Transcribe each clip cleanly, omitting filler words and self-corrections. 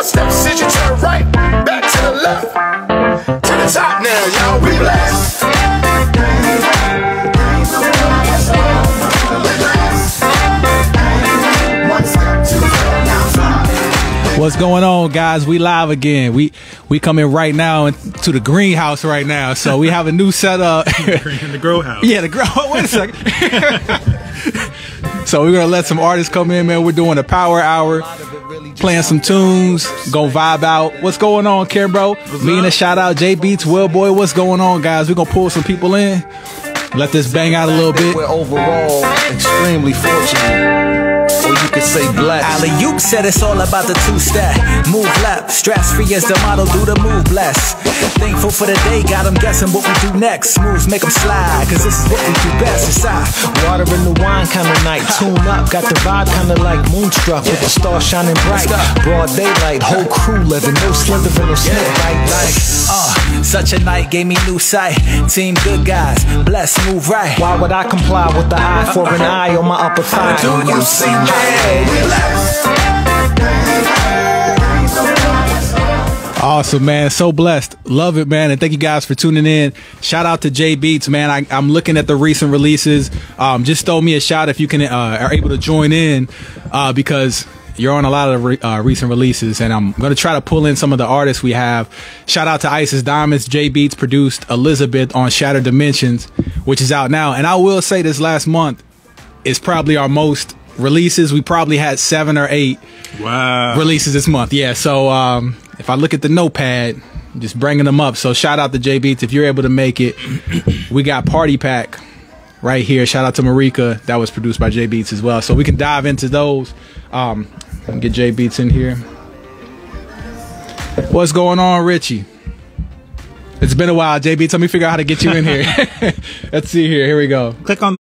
4 steps, did you turn right, back to the left, to the top now, y'all, we blessed. What's going on, guys? We live again. We coming right now into the greenhouse right now. So we have a new setup. In the grow house. Yeah, the grow. Wait a second. So we're gonna let some artists come in, man. We're doing a power hour, playing some tunes, go vibe out. What's going on, Kim, bro? Mean a shout out, J Beats, Will Boy. What's going on, guys? We're gonna pull some people in. Let this bang out a little bit. We're overall extremely fortunate. Or you could say blessed. Alley-oop said it's all about the two-step. Move left, stress free as the model, do the move bless. Thankful for the day, got them guessing what we do next. Moves make them slide, cause this is what we do best. It's water in the wine kind of night. Tune up, got the vibe kind of like Moonstruck with the stars shining bright. Broad daylight, whole crew living, no slithering, no snip right. Like, such a night gave me new sight. Team good guys, bless, move right. Why would I comply with the eye for an eye on my upper thigh? Do you see me? Awesome, man. So blessed. Love it, man. And thank you guys for tuning in. Shout out to J Beats, man. I'm looking at the recent releases. Just throw me a shout if you can are able to join in because you're on a lot of recent releases, and I'm going to try to pull in some of the artists we have. Shout out to Isis Diamonds. J Beats produced Elizabeth on Shattered Dimensions, which is out now. And I will say this last month is probably our most releases. We probably had 7 or 8 releases this month. Yeah, so if I look at the notepad, I'm just bringing them up. So shout out to J Beats if you're able to make it. We got Party Pack right here. Shout out to Marika. That was produced by J Beats as well. So we can dive into those. Get J Beats in here. What's going on, Richie? It's been a while, J Beats. Let me figure out how to get you in here. Let's see here. Here we go. Click on.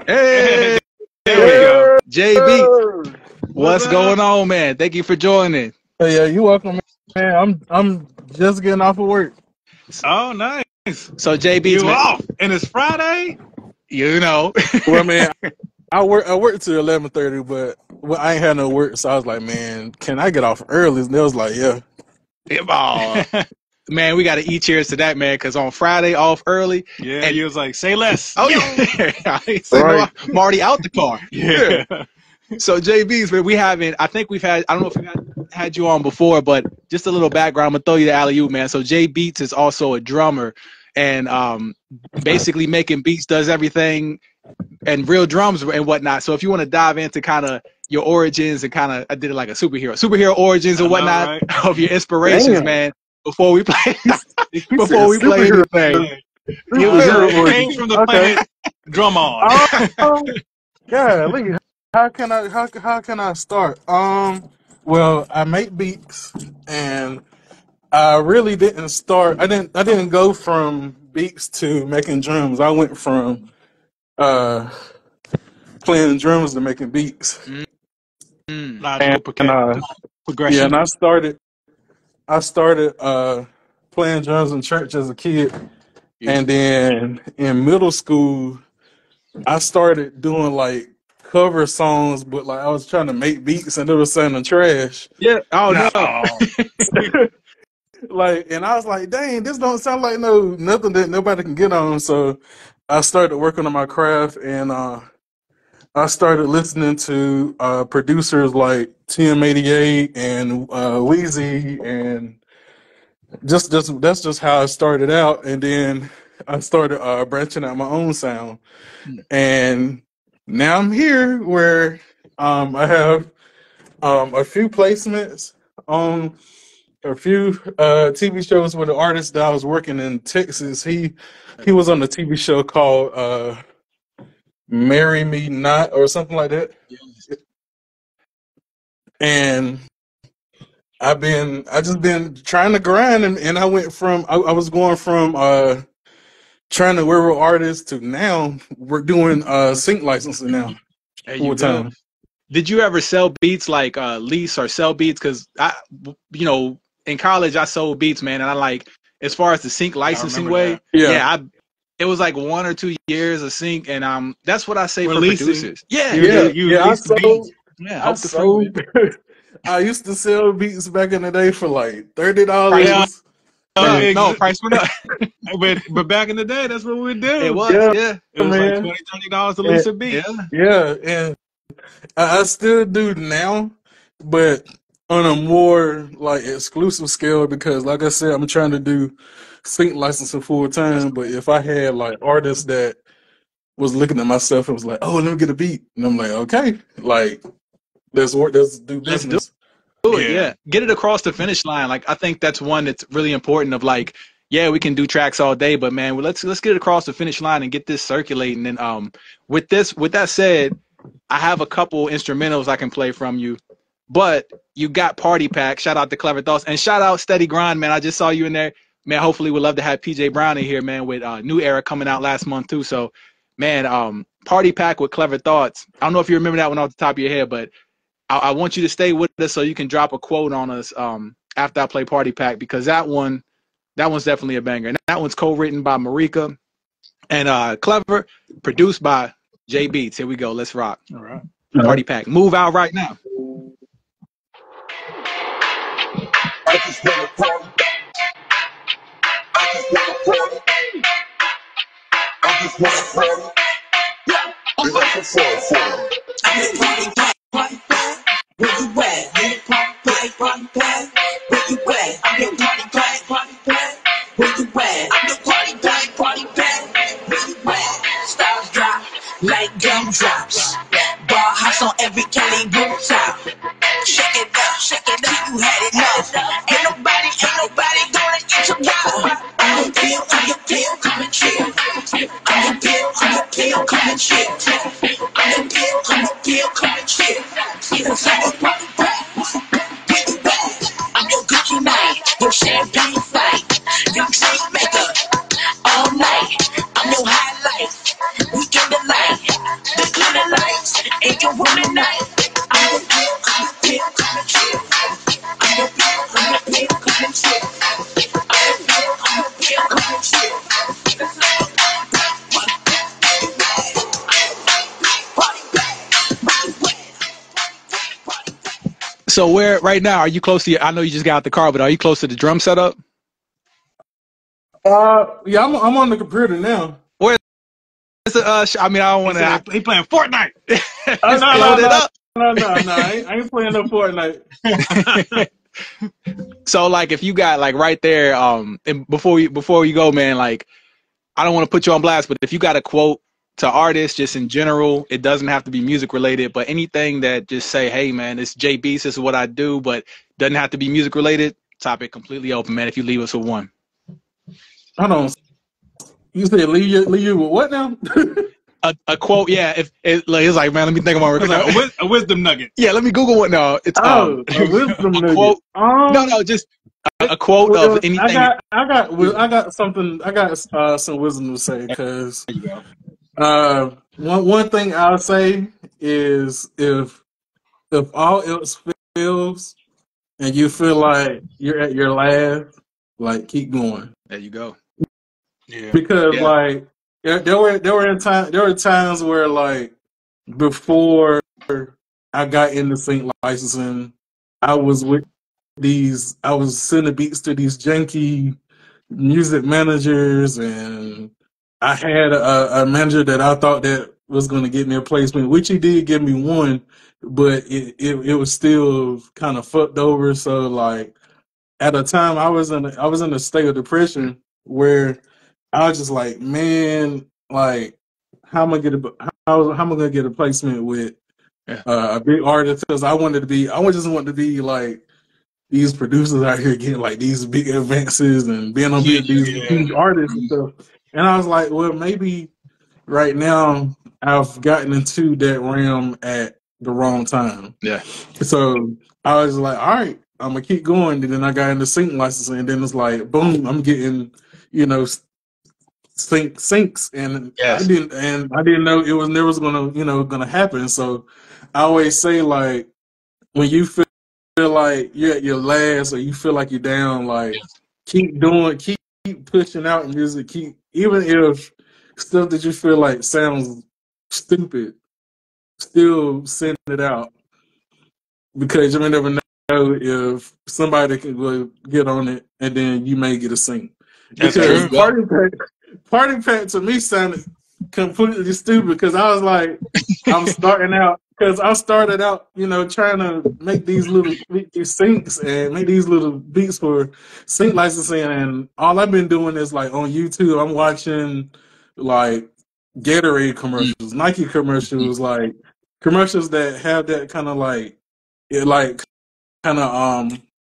Hey, there we go. J Beats. What's going on, man? Thank you for joining. Hey, yeah, you're welcome, man. I'm just getting off of work. Oh, nice. So J Beats, you off, and it's Friday. You know. Well, man, I work till 11:30, but I ain't had no work, so I was like, man, can I get off early? And they was like, yeah. Man, we got to eat cheers to that, man, because on Friday, off early. Yeah, and he was like, say less. Oh, yeah. I said, right. No, I'm already out the car. Yeah. So, JB's, man, I think we've had, I don't know if we've had you on before, but just a little background. I'm going to throw you the alley-oop, man. So, J Beats is also a drummer and basically making beats, does everything, and real drums and whatnot. So, if you want to dive into kind of your origins and kind of, I did it like a superhero origins and whatnot, right, of your inspirations, man. Before we play, anything, it came from the planet Drum On. Yeah, how can I start? Well, I make beats, and I really didn't start. I didn't go from beats to making drums. I went from playing drums to making beats. Progression. Yeah, and I started playing drums in church as a kid, and then in middle school, I started doing like cover songs, but like I was trying to make beats and they were sounding trash. Yeah. Oh no. Like, and I was like, dang, this don't sound like nothing that nobody can get on. So I started working on my craft, and I started listening to producers like TM88 and Weezy, and that's just how I started out. And then I started branching out my own sound, and now I'm here where I have a few placements on a few TV shows with the artist that I was working in Texas. He was on a TV show called Marry Me Not or something like that. And I just been trying to grind, and I went from I was going from trying to work with artists to now we're doing sync licensing now full time. Did you ever sell beats, like lease or sell beats? Because in college I sold beats, man, and I like, as far as the sync licensing way, it was like 1 or 2 years of sync, and that's what I say Releasing. for producers. Yeah, You I release the beats. I hope the freeway. sold. I used to sell beats back in the day for like $30. No, price went up. but back in the day, that's what we do. It was, yeah. It was man. like $20, $30 to lease a beat. And I still do now, but on a more like exclusive scale because, like I said, I'm trying to do sync licensing full time. But if I had like artists that was looking at myself and was like, "Oh, let me get a beat," and I'm like, "Okay, like let's work, let's do business." Do it, yeah. Get it across the finish line. Like I think that's one that's really important. Of like, yeah, we can do tracks all day, but man, let's get it across the finish line and get this circulating. And with that said, I have a couple instrumentals I can play from you, but you got Party Pack. Shout out to Clever Thoughts and shout out Steady Grind, man. I just saw you in there, man. Hopefully, we'd love to have PJ Brown in here, man, with New Era coming out last month too. So, man, Party Pack with Clever Thoughts. I don't know if you remember that one off the top of your head, but I want you to stay with us so you can drop a quote on us after I play Party Pack because that one's definitely a banger. And that one's co-written by Marika and Clever, produced by J Beats. Here we go. Let's rock. All right. Party Pack. Move out right now. I just wanna party. I just wanna party. I just wanna party. Yeah, I'm looking for it. I'm in party pack, party pack. Where you at? I'm in party pack, party pack. Where you at? I'm in party pack, party pack. Where you at? I'm in party pack, party pack. Where you at? Styles drop like gumdrops. Bar house on every Cali rooftop. Shake it up, you had enough. Ain't nobody gonna interrupt. I'm your pill, come and chill. I'm your pill, come and chill. I'm your pill, come and chill. Cause I'm a party pack. Where you at? I'm your Gucci night, your champagne flight, your drink maker all night. I'm your highlight, we in the light, the glitter lights, and your woman night. I'm your pill, come and chill. I'm your pill, come and chill. I'm your pill, come and chill. So where right now are you close to I know you just got out the car, but are you close to the drum setup? Yeah, I'm on the computer now. Where's the I mean, I don't want to. He playing Fortnite. No, I ain't playing no Fortnite. So like, if you got like right there, and before you go, man, like I don't want to put you on blast, but if you got a quote to artists, just in general, it doesn't have to be music related, but anything that just say, hey man, it's J Beats, this is what I do, but doesn't have to be music related. Topic completely open, man. If you leave us with one. Hold on. You said leave you with what now? a quote, yeah. If it's like, man, let me think about like a wisdom nugget. Yeah, let me Google what. No, it's a wisdom nugget. Quote. No, just a quote of anything. I got something. I got some wisdom to say because one thing I'll say is if all else fails and you feel like you're at your last, like keep going. There you go. Yeah. Because like there were times where like before I got into sync licensing, I was sending beats to these janky music managers, and I had a manager that I thought that was going to get me a placement, which he did give me one, but it was still kind of fucked over. So like at a time I was in a state of depression where I was just like, man, like how am I gonna get a placement with a big artist? Because I just wanted to be like these producers out here getting like these big advances and being on these huge artists and stuff. And I was like, well, maybe right now I've gotten into that realm at the wrong time. Yeah. So I was like, all right, I'm gonna keep going. And then I got into sync licensing, and then it's like, boom, I'm getting, syncs, and I didn't know it was never gonna happen. So I always say, like, when you feel like you're at your last or you feel like you're down, like keep pushing out music, even if stuff that you feel like sounds stupid, still send it out because you may never know if somebody can go get on it and then you may get a sync. That's Because true. Party Pack to me sounded completely stupid because I was like, I'm starting out because I started out, trying to make these syncs and make these little beats for sync licensing, and all I've been doing is like on YouTube, I'm watching like Gatorade commercials, Nike commercials, like commercials that have that kind of like kind of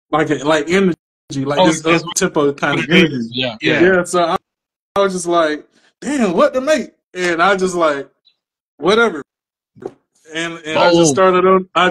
like energy, like Oh, this that's up tempo kind what of it energy. is. Yeah. Yeah, so I was just like, damn, what to make? And I just like, whatever. And I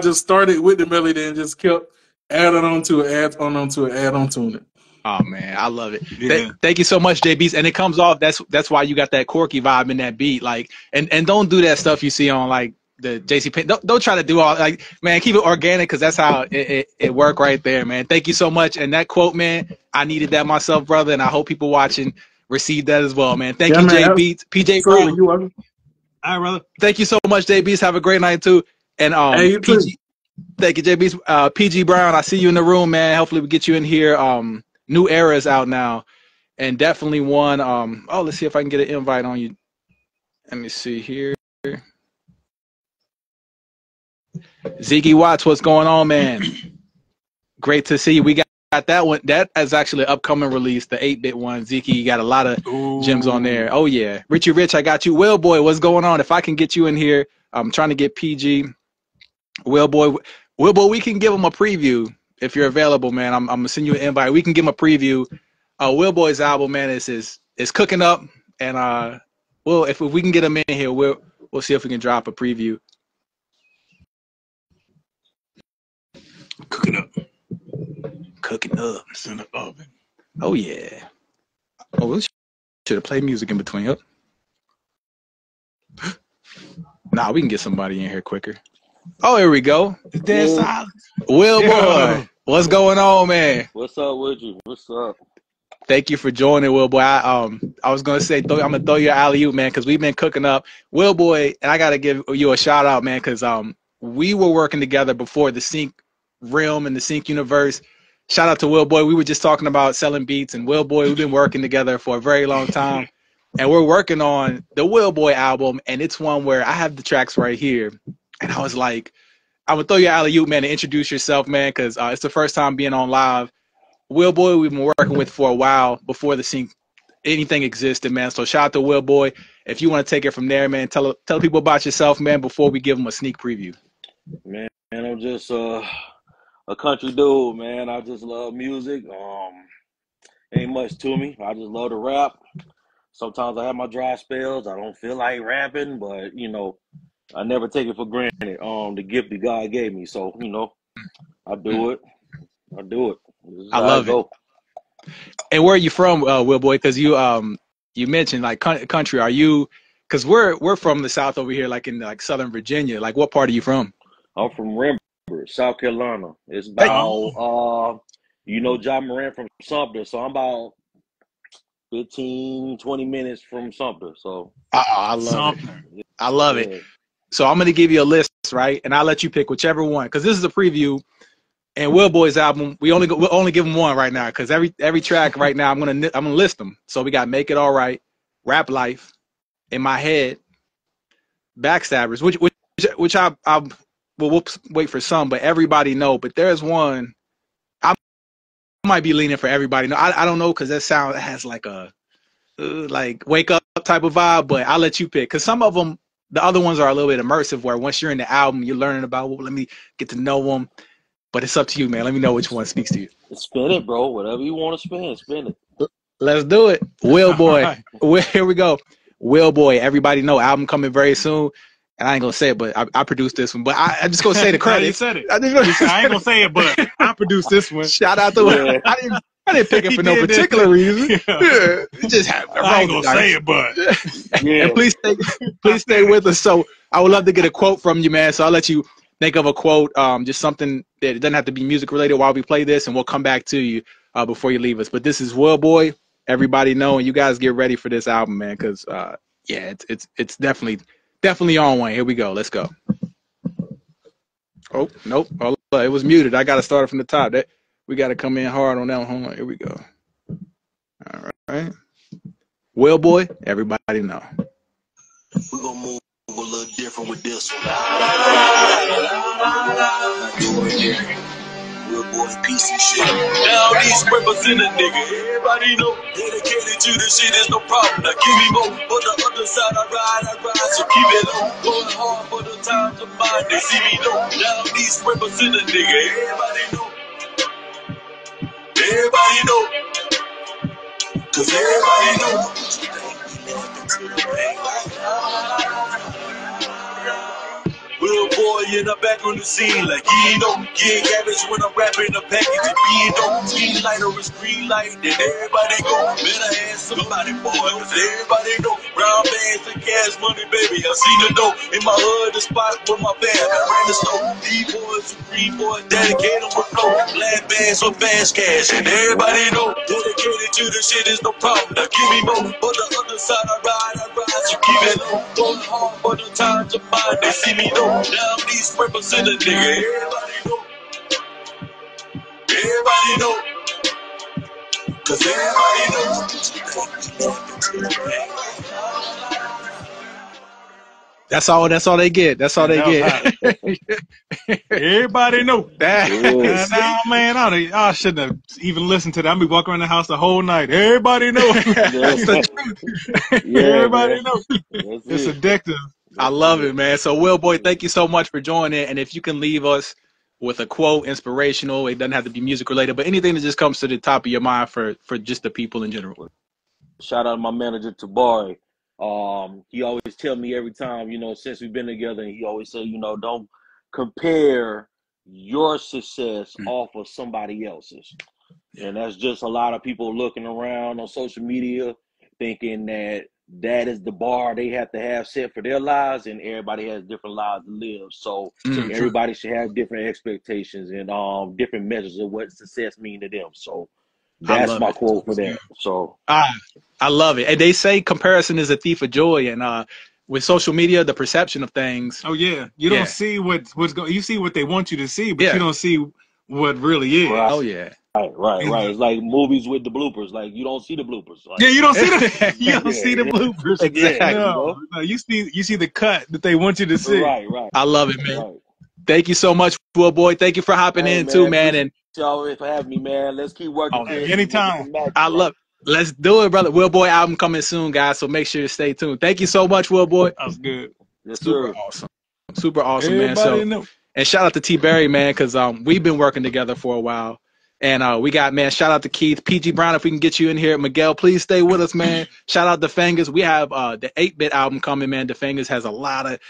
just started with the melody and just kept adding on to it, add on to it. Oh man, I love it. Yeah. Thank you so much, JBs. And it comes off. That's why you got that quirky vibe in that beat. Like, and don't do that stuff you see on like the JC Penn. Don't try to do all like, man. Keep it organic because that's how it work right there, man. Thank you so much. And that quote, man, I needed that myself, brother. And I hope people watching receive that as well, man. Thank Yeah, you, man. JBs. PJ Absolutely, Brown. you welcome. All right, brother. Thank you so much, JBs. Have a great night too. And Hey, you too. PG. Thank you, JBs. PG Brown. I see you in the room, man. Hopefully we get you in here. New Era is out now. And definitely one. Let's see if I can get an invite on you. Let me see here. Ziggy Watts, what's going on, man? Great to see you. We got that one. That is actually an upcoming release, the 8-bit one. Ziggy got a lot of gems on there. Oh yeah, Richie Rich, I got you. Will Boy, what's going on? If I can get you in here, I'm trying to get PG. Will Boy, we can give him a preview if you're available, man. I'm gonna send you an invite. We can give him a preview. Will Boy's album, man, is cooking up, and if we can get him in here, we'll see if we can drop a preview. Cooking up. It's in the oven. Oh yeah. Oh, we should have played music in between. Yep. Nah, we can get somebody in here quicker. Oh, here we go. It's dead silence. Will Boy, what's going on, man? What's up with you? What's up? Thank you for joining, Will Boy. I was gonna say I'm gonna throw your alley oop, man, because we've been cooking up. Will Boy, and I gotta give you a shout out, man, because we were working together before the Sync realm and the Sync universe. Shout out to Will Boy. We were just talking about selling beats, and Will Boy, we've been working together for a very long time, and we're working on the Will Boy album, and it's one where I have the tracks right here, and I was like, I'm gonna throw your alley oop, man, and introduce yourself, man, because it's the first time being on live. Will Boy, we've been working with for a while before the Sync anything existed, man. So shout out to Will Boy. If you want to take it from there, man, tell people about yourself, man, before we give them a sneak preview. Man, I'm just a country dude, man. I just love music. Ain't much to me. I just love to rap. Sometimes I have my dry spells. I don't feel like rapping, but I never take it for granted. The gift that God gave me. So, I do it. I do it. I love it. And where are you from, Will Boy? Because you mentioned like country. Are you? Because we're from the South over here, like in like Southern Virginia. Like, what part are you from? I'm from Rember, South Carolina. It's about John Moran from Sumter, so I'm about 15-20 minutes from Sumter. So I love it. I love it. So I'm gonna give you a list, right? And I'll let you pick whichever one, because this is a preview. And Will Boy's album, we'll only give him one right now, because every track right now I'm gonna list them. So we got Make It All Right, Rap Life, In My Head, Backstabbers, which we'll wait for some, but everybody know. But there's one I might be leaning for everybody. No, I don't know, because that sound has like a like wake up type of vibe. But I'll let you pick, because some of them, the other ones are a little bit immersive, where once you're in the album, you're learning about. Well, let me get to know them. But it's up to you, man. Let me know which one speaks to you. Spin it, bro. Whatever you want to spin it. Let's do it. Will Boy. Here we go. Will Boy. Everybody know album coming very soon. And I ain't going to say it, but I produced this one. But I'm just going to say the credit. You said it. I ain't going to say it, but I produced this one. Shout out to Will. I didn't pick it for no particular reason. Yeah. Just I ain't going to say it, but. And please stay with us. So I would love to get a quote from you, man. So I'll let you think of a quote, just something that it doesn't have to be music related while we play this, and we'll come back to you before you leave us. But this is Will Boy. Everybody know, and you guys get ready for this album, man, because Yeah, it's definitely on one. Here we go. Let's go. Oh, nope. Oh, it was muted. I got to start it from the top. We got to come in hard on that one. Hold on. Here we go. All right. Well, boy, everybody know. We're gonna move a little different with this one. Real boy, piece of shit. Down east represent a nigga. Everybody know. Dedicated to the shit is no problem. Now give me more. For the other side, I ride. So keep it low. Going hard for the times of mine. They see me low. Down east represent a nigga. Everybody know. Everybody know. Cause everybody know. Little boy in the back on the scene, like you know, get cabbage when I'm rapping the package and being dope. Green light or it's green light, then everybody go. Better ask somebody, boy, cause everybody know. Brown bands and cash money, baby, I seen the dope. In my hood, the spot with my band, I ran the snow. D-boys, Supreme boys, dedicated with flow. Black bands with fast cash, and everybody know. Dedicated to the shit is no problem, now give me more. For the other side, I ride, so keep it low. Going hard for the times of mine, they see me know. Down east represent a nigga. Everybody know. Everybody know. Cause everybody knows. That's all they get. That's all they get. Everybody know. That, Nah, man, I shouldn't have even listened to that. I'll be walking around the house the whole night. Everybody know. that's the truth. Yeah, Everybody man. know. That's It's it. addictive. I love it, man. So, Will Boy, thank you so much for joining. And if you can leave us with a quote, inspirational, it doesn't have to be music related, but anything that just comes to the top of your mind for just the people in general. Shout out to my manager Tabari. He always tell me every time, you know, since we've been together, and he always say, you know, don't compare your success off of somebody else's. And that's just a lot of people looking around on social media thinking that is the bar they have to have set for their lives, and everybody has different lives to live. So everybody should have different expectations and different measures of what success means to them. So that's my quote for that. So I love it. And they say comparison is a thief of joy. And with social media, the perception of things. Oh yeah, you don't see what's going. You see what they want you to see, but Yeah. you don't see what really is. Right. Oh yeah. Right. It's like movies with the bloopers. Like you don't see the bloopers. Like, Yeah, you don't see the see the bloopers. Exactly. No, you see the cut that they want you to see. Right. I love it, man. Right. Thank you so much, Will Boy. Thank you for hopping in too, man. And y'all for having me, man. Let's keep working. Anytime. I love it. Let's do it, brother. Will Boy album coming soon, guys. So make sure you stay tuned. Thank you so much, Will Boy. That was good. Yes, Super sir. awesome. Super awesome, Everybody man. So know. and shout out to T Berry, man, because we've been working together for a while. And we got, man, shout out to Keith. PG Brown, if we can get you in here. Miguel, please stay with us, man. Shout out to Fingers. We have the 8-bit album coming, man. The Fingers has a lot of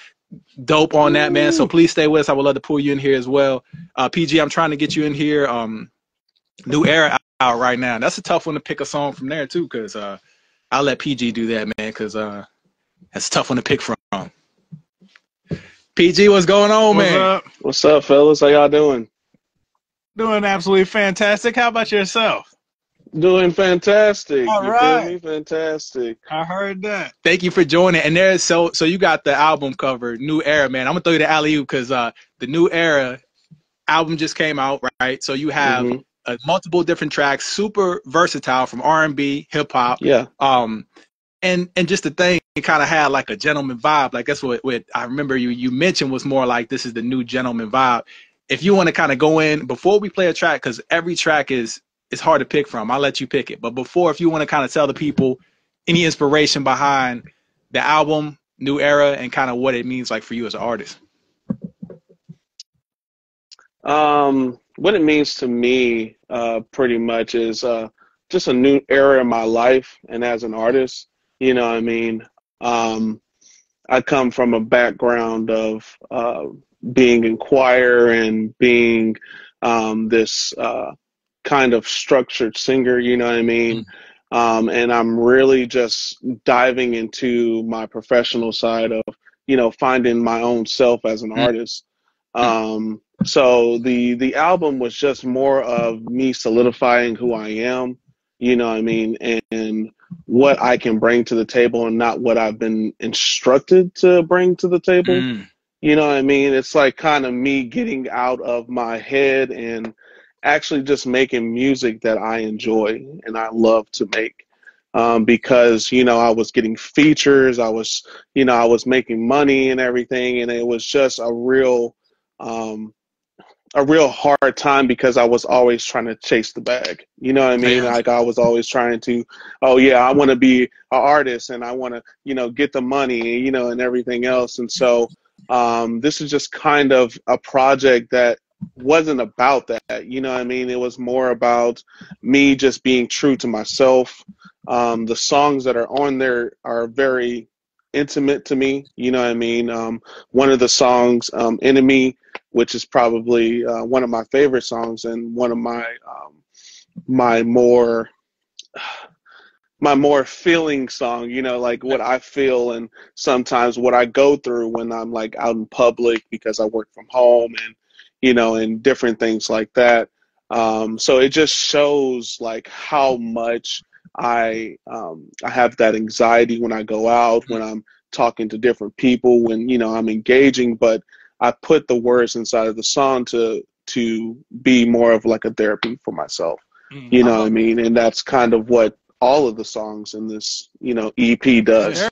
dope on that, man. So please stay with us. I would love to pull you in here as well. PG, I'm trying to get you in here. New Era out right now. That's a tough one to pick a song from there, too, because I'll let PG do that, man, because that's a tough one to pick from. PG, what's going on, What's man? up? What's up, fellas? How y'all doing? Doing absolutely fantastic. How about yourself? Doing fantastic. All you right. feel me? Fantastic. I heard that. Thank you for joining. And there's so you got the album cover, New Era, man. I'm gonna throw you the alley-oop because the New Era album just came out, right? So you have multiple different tracks, super versatile from R&B, hip hop. Yeah. And just the thing, it kind of had like a gentleman vibe. Like that's what I remember you mentioned was more like this is the new gentleman vibe. If you want to kind of go in before we play a track, because every track is hard to pick from. I'll let you pick it. But before, if you want to kind of tell the people any inspiration behind the album, New Era, and kind of what it means like for you as an artist. What it means to me pretty much is just a new era in my life and as an artist. You know what I mean? I come from a background of being in choir and being this kind of structured singer, you know what I mean? And I'm really just diving into my professional side of, you know, finding my own self as an artist. So the album was just more of me solidifying who I am, you know what I mean? And what I can bring to the table and not what I've been instructed to bring to the table. You know what I mean? It's like kind of me getting out of my head and actually just making music that I enjoy and I love to make. Because, you know, I was getting features, I was making money and everything, and it was just um, a real hard time because I was always trying to chase the bag. You know what I mean? Yeah. Like I was always trying to, oh yeah, I want to be an artist and I want to, get the money, and everything else. And so this is just kind of a project that wasn't about that. You know what I mean? It was more about me just being true to myself. The songs that are on there are very intimate to me. You know what I mean? One of the songs, Enemy, which is probably one of my favorite songs and one of my more my more feeling song, like what I feel and sometimes what I go through when I'm like out in public because I work from home and, and different things like that. So it just shows like how much I have that anxiety when I go out, when I'm talking to different people, when, I'm engaging, but I put the words inside of the song to be more of like a therapy for myself. You know what I mean? And that's kind of what all of the songs in this, EP does.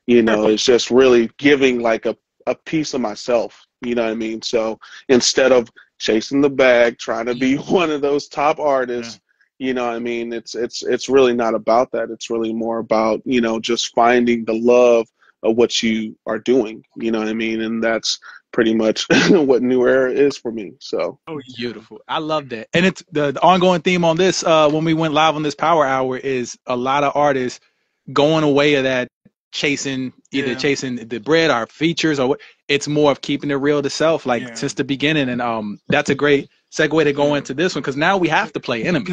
It's just really giving like a piece of myself, you know what I mean? So instead of chasing the bag, trying to be one of those top artists, you know what I mean? It's really not about that. It's really more about, just finding the love of what you are doing, you know what I mean? And that's pretty much what New Era is for me. So Beautiful. I love that. And it's the ongoing theme on this, when we went live on this power hour, is a lot of artists going away of that chasing the bread or features, or it's more of keeping it real to self, like since the beginning. And that's a great segue to go into this one, because now we have to play Enemy.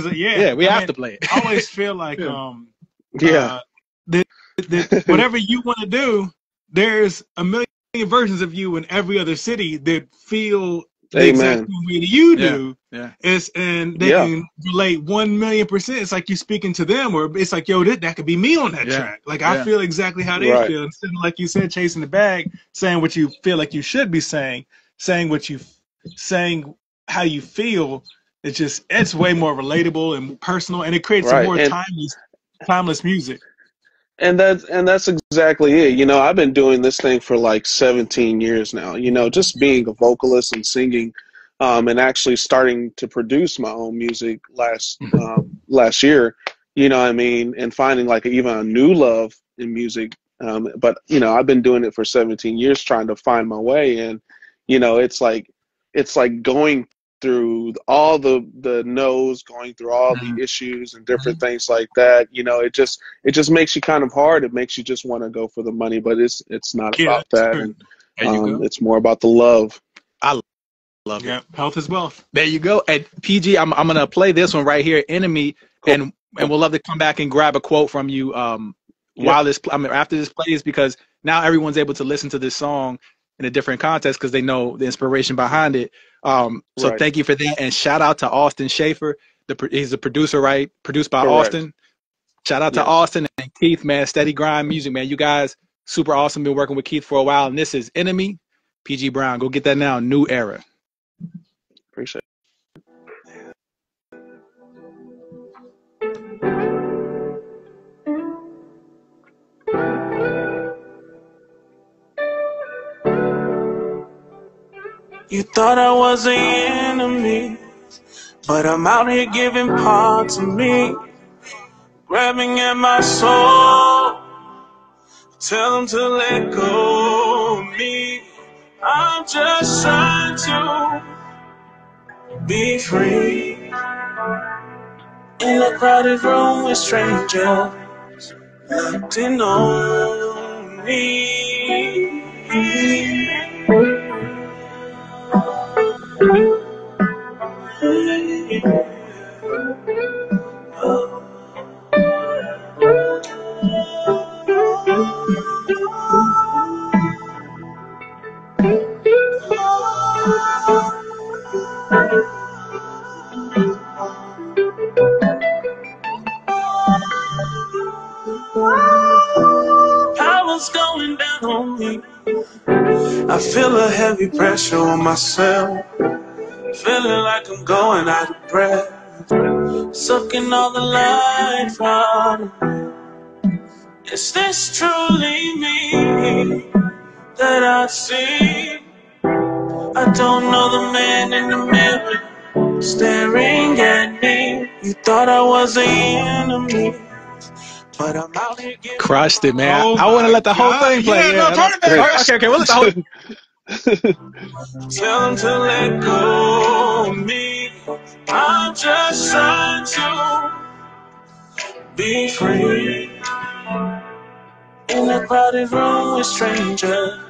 We have to play it. I always feel like whatever you want to do, there's a million versions of you in every other city that feel the exact same way that you do. And they can relate 1,000,000%. It's like you're speaking to them, or it's like, yo, that could be me on that track. Like I feel exactly how they feel. Instead of, like you said, chasing the bag, saying what you feel like you should be saying how you feel. It's way more relatable and personal, and it creates some more timeless music. And that's exactly it. I've been doing this thing for like 17 years now, just being a vocalist and singing, and actually starting to produce my own music last year, you know what I mean, and finding like even a new love in music. But, I've been doing it for 17 years trying to find my way. And, it's like going through all the no's, going through all the issues and different things like that. It just makes you kind of hard. It makes you just want to go for the money, but it's not about that. And it's more about the love. I love it. Health is wealth. There you go. And PG, I'm gonna play this one right here, Enemy, cool. and we'll love to come back and grab a quote from you while after this plays, because now everyone's able to listen to this song in a different context because they know the inspiration behind it. So thank you for that, and shout out to Austin Schaefer. He's a producer, right? Produced by Austin. Shout out to Austin and Keith, man. Steady grind music, man. You guys super awesome. Been working with Keith for a while, and this is Enemy. PG Brown, go get that now. New Era. Appreciate it. You thought I was the enemy, but I'm out here giving parts of me, grabbing at my soul. Tell them to let go of me. I'm just trying to be free in a crowded room with strangers locked in on me. what's going down on me. I feel a heavy pressure on myself, feeling like I'm going out of breath, sucking all the life out of me. Is this truly me that I see? I don't know the man in the mirror staring at me. You thought I was the enemy, but I'm out here getting crushed it, man. Oh I want to my let the whole God. thing play. Yeah, no, turn it back. Okay, we'll let the whole. Tell them to let go of me. I'm just trying to be free. In a crowded room with strangers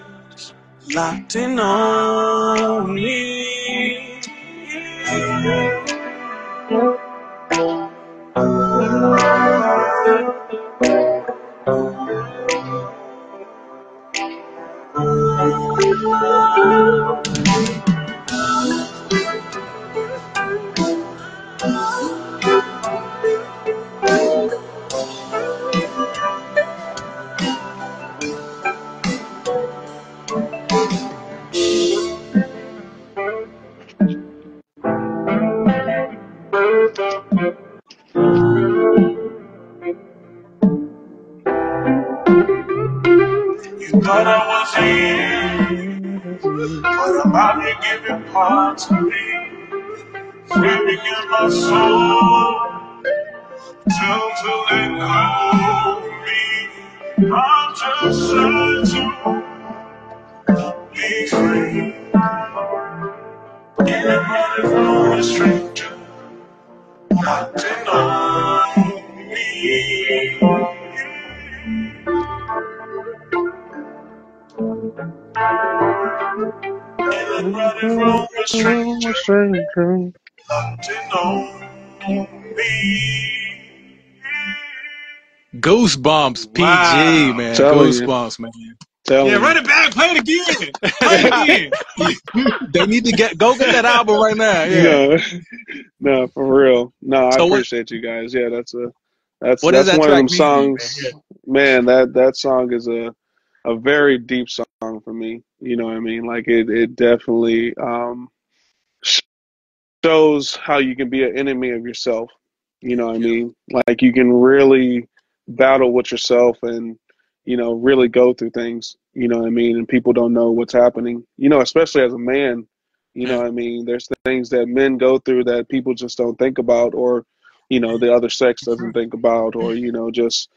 locked in on me. You thought I was in, but I'm out here giving parts of me, screaming in my soul. Tell to let go of me. I'm just trying to be free. In a crowded room with strangers locked in on me. In a crowded room with strangers locked in on me. Goosebumps, PG, Wow. man. Telling you, Goosebumps, man. Yeah, telling run you. it back. Play it again. Play it again. They need to go get that album right now. Yeah. No, no, for real. No, I So appreciate you guys. Yeah, what does that's that one of track them mean to you, man? songs, man. That song is a very deep song for me. You know what I mean? Like it definitely shows how you can be an enemy of yourself. You know what I mean? Like you can really battle with yourself and, really go through things, you know what I mean? And people don't know what's happening, especially as a man, you know what I mean? There's things that men go through that people just don't think about or, the other sex doesn't think about or, just,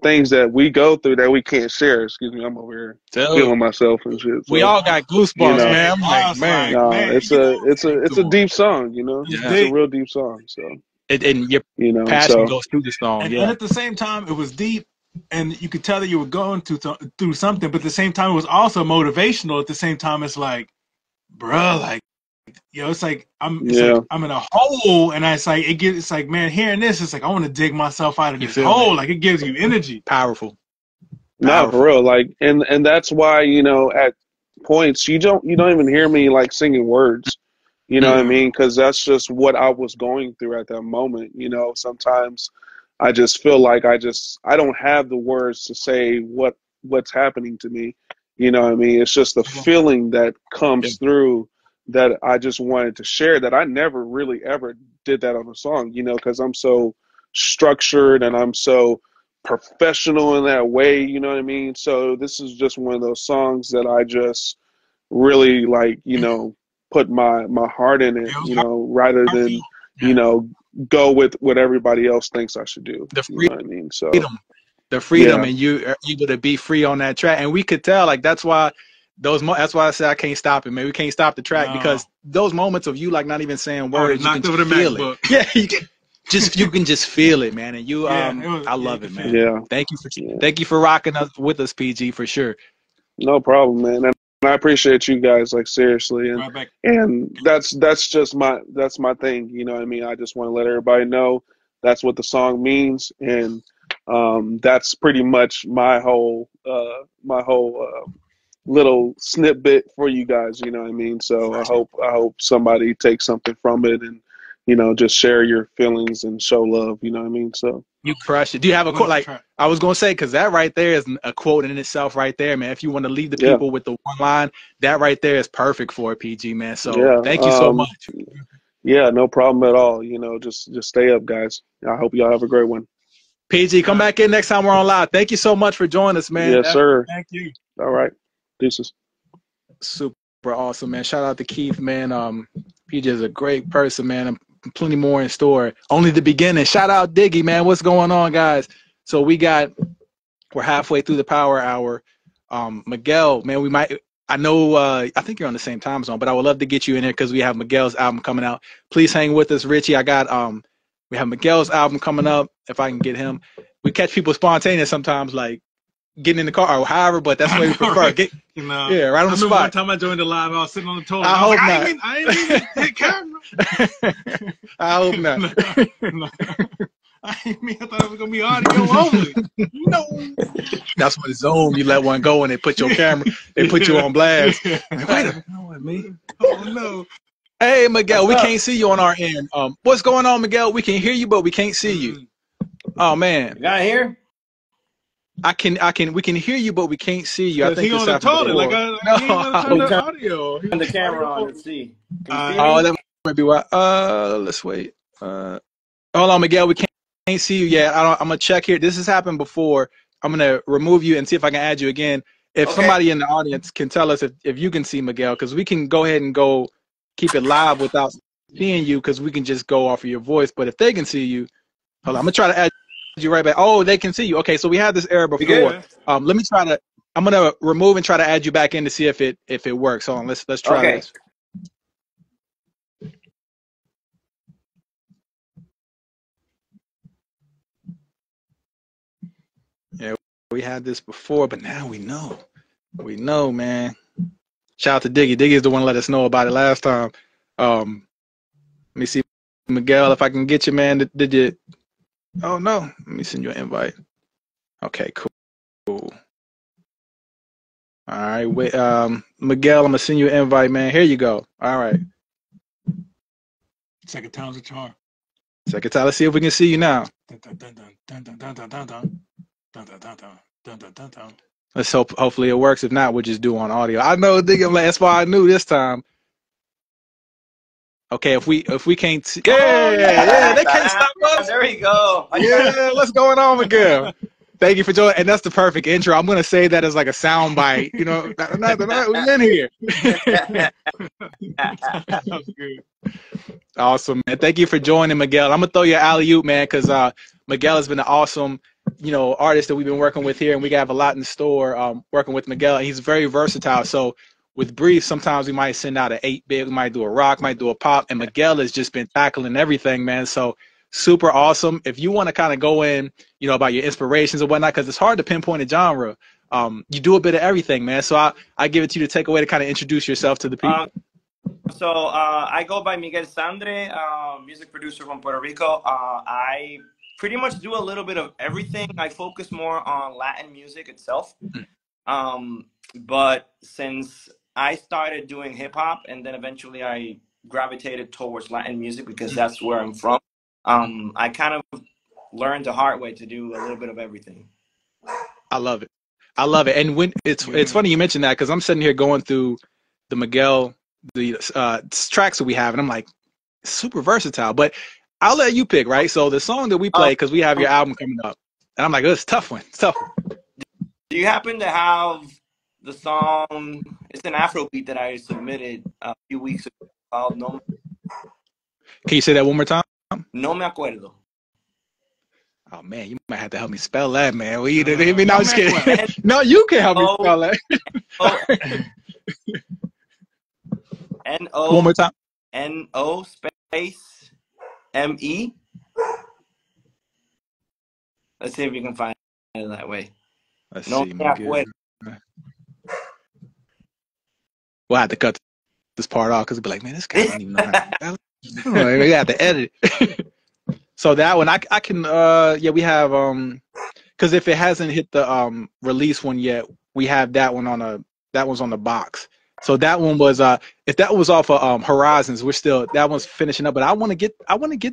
things that we go through that we can't share. Excuse me, I'm over here Dude, feeling myself and shit. we So, all got you goosebumps, know. man. Yeah, I'm I like, was man. like, No, man, it's a deep song, it's Yeah. It's a deep. real deep song. So, And your passion so goes through the song. And Yeah. at the same time, it was deep, and you could tell that you were going through something. But at the same time, it was also motivational. At the same time, it's like, bruh, like, it's like yeah, I'm in a hole, and it's like, man, hearing this, it's like I want to dig myself out of You this feel me? hole. Like it gives you energy. Powerful. no, for real. Like, and that's why, at points you don't even hear me like singing words. You know what I Mm-mm. mean? Because that's just what I was going through at that moment. Sometimes I just feel like I don't have the words to say what's happening to me. You know what I mean? It's just the feeling that Yeah. comes through that I just wanted to share that I never really ever did that on a song, because I'm so structured and I'm so professional in that way, you know what I mean? So this is just one of those songs that I just really like, put my heart in it, rather than, you know, go with what everybody else thinks I should do. The You know what I mean? So freedom, yeah, and you are able to be free on that track. And we could tell, like, that's why I said I can't stop it, man. We can't stop the track because those moments of you like not even saying words, you can just feel it. Yeah, you can just feel it, man. And you, I love it, man. yeah, Thank you for rocking us with us, PG, for sure. no problem, man. And I appreciate you guys, like seriously, and that's just my thing. You know what I mean? I just want to let everybody know that's what the song means, and that's pretty much my whole little snippet for you guys. You know what I mean? So I hope somebody takes something from it and just share your feelings and show love. You know what I mean? So you crush it. Do you have a quote? Like I was gonna say, because that right there is a quote in itself, right there, man. If you want to leave the people with the one line, that right there is perfect for a PG, man. So thank you so much. Yeah, no problem at all. Just stay up, guys. I hope y'all have a great one. PG, come back in next time we're on live. Thank you so much for joining us, man. Yes, sir. Thank you. All right. Deuces. Super awesome, man. Shout out to Keith, man. PG is a great person, man. Plenty more in store. Only the beginning. Shout out Diggy, man. What's going on, guys? So we're halfway through the power hour. Miguel, man, I think you're on the same time zone, but I would love to get you in here because we have Miguel's album coming out. Please hang with us, Richie. We have Miguel's album coming up. If I can get him, we catch people spontaneous sometimes, like getting in the car or however, but that's what we prefer. Yeah, right on the spot. One time I joined the live, I was sitting on the toilet. I ain't mean to hit camera. I hope not. No. I thought it was gonna be audio only. No. That's when Zoom, you let one go and they put your camera, they put you on blast. Wait a minute, me. Oh no. Hey Miguel, we can't see you on our end. What's going on, Miguel? We can hear you, but we can't see you. Oh man. You got here? We can hear you, but we can't see you. I think he on the toilet. Like he ain't turn the audio. Turn the camera on. Let's see. That might be why. Let's wait. Hold on, Miguel. We can't see you yet. I'm gonna check here. This has happened before. I'm gonna remove you and see if I can add you again. If somebody in the audience can tell us if you can see Miguel, because we can go ahead and keep it live without seeing you, because we can just go off of your voice. But if they can see you, hold on. I'm gonna try to add you right back. Oh, they can see you. Okay, so we had this error before. I'm gonna remove and try to add you back in to see if it works. Hold on, let's try this. Yeah, we had this before, but now we know. We know, man. Shout out to Diggy. Diggy is the one who let us know about it last time. Let me see, Miguel, if I can get you, man. Did you? Oh no, let me send you an invite. Okay, cool. All right, wait, Miguel, I'm gonna send you an invite, man. Here you go. All right. Second time's a charm. Second time. Let's see if we can see you now. Let's hope. Hopefully it works. If not, we'll just do on audio. I know, Diggy. That's why I knew this time. Okay, if we can't see, yeah, they can't stop us. There we go. Yeah, what's going on, Miguel? Thank you for joining, and that's the perfect intro. I'm gonna say that as like a sound bite. You know, we're in here. That's good. Awesome, man. Thank you for joining, Miguel. I'm gonna throw you an alley-oop, man, because Miguel has been an awesome, artist that we've been working with here, and we have a lot in store working with Miguel. And he's very versatile. So with Brief, sometimes we might send out an 8-bit, we might do a rock, might do a pop, and Miguel has just been tackling everything, man. So super awesome. If you want to kind of go in, about your inspirations or whatnot, because it's hard to pinpoint a genre. You do a bit of everything, man. So I give it to you to take away to kind of introduce yourself to the people. So I go by Miguel Sandre, music producer from Puerto Rico. I pretty much do a little bit of everything. I focus more on Latin music itself. But since I started doing hip hop and then eventually I gravitated towards Latin music because that's where I'm from, I kind of learned the hard way to do a little bit of everything. I love it. And when it's funny you mentioned that, because I'm sitting here going through the Miguel, the tracks that we have, and I'm like, super versatile. But I'll let you pick, right? So the song that we play, because we have your album coming up, and I'm like, oh, it's a tough one. It's tough. Do you happen to have the song? It's an Afrobeat that I submitted a few weeks ago called No. Can you say that one more time? No me acuerdo. Oh man, you might have to help me spell that, man. No, just kidding. No, you can help me spell that. N-O. One more time. N-O space M-E. Let's see if you can find it that way. Let's see. We'll have to cut this part off because it'll be like, man, this guy doesn't even know how to spell it. We have to edit it. So that one, I can, we have, because if it hasn't hit the release one yet, we have that one that one's on the box. So that one was if that was off of Horizons, we're still that one's finishing up. But I want to get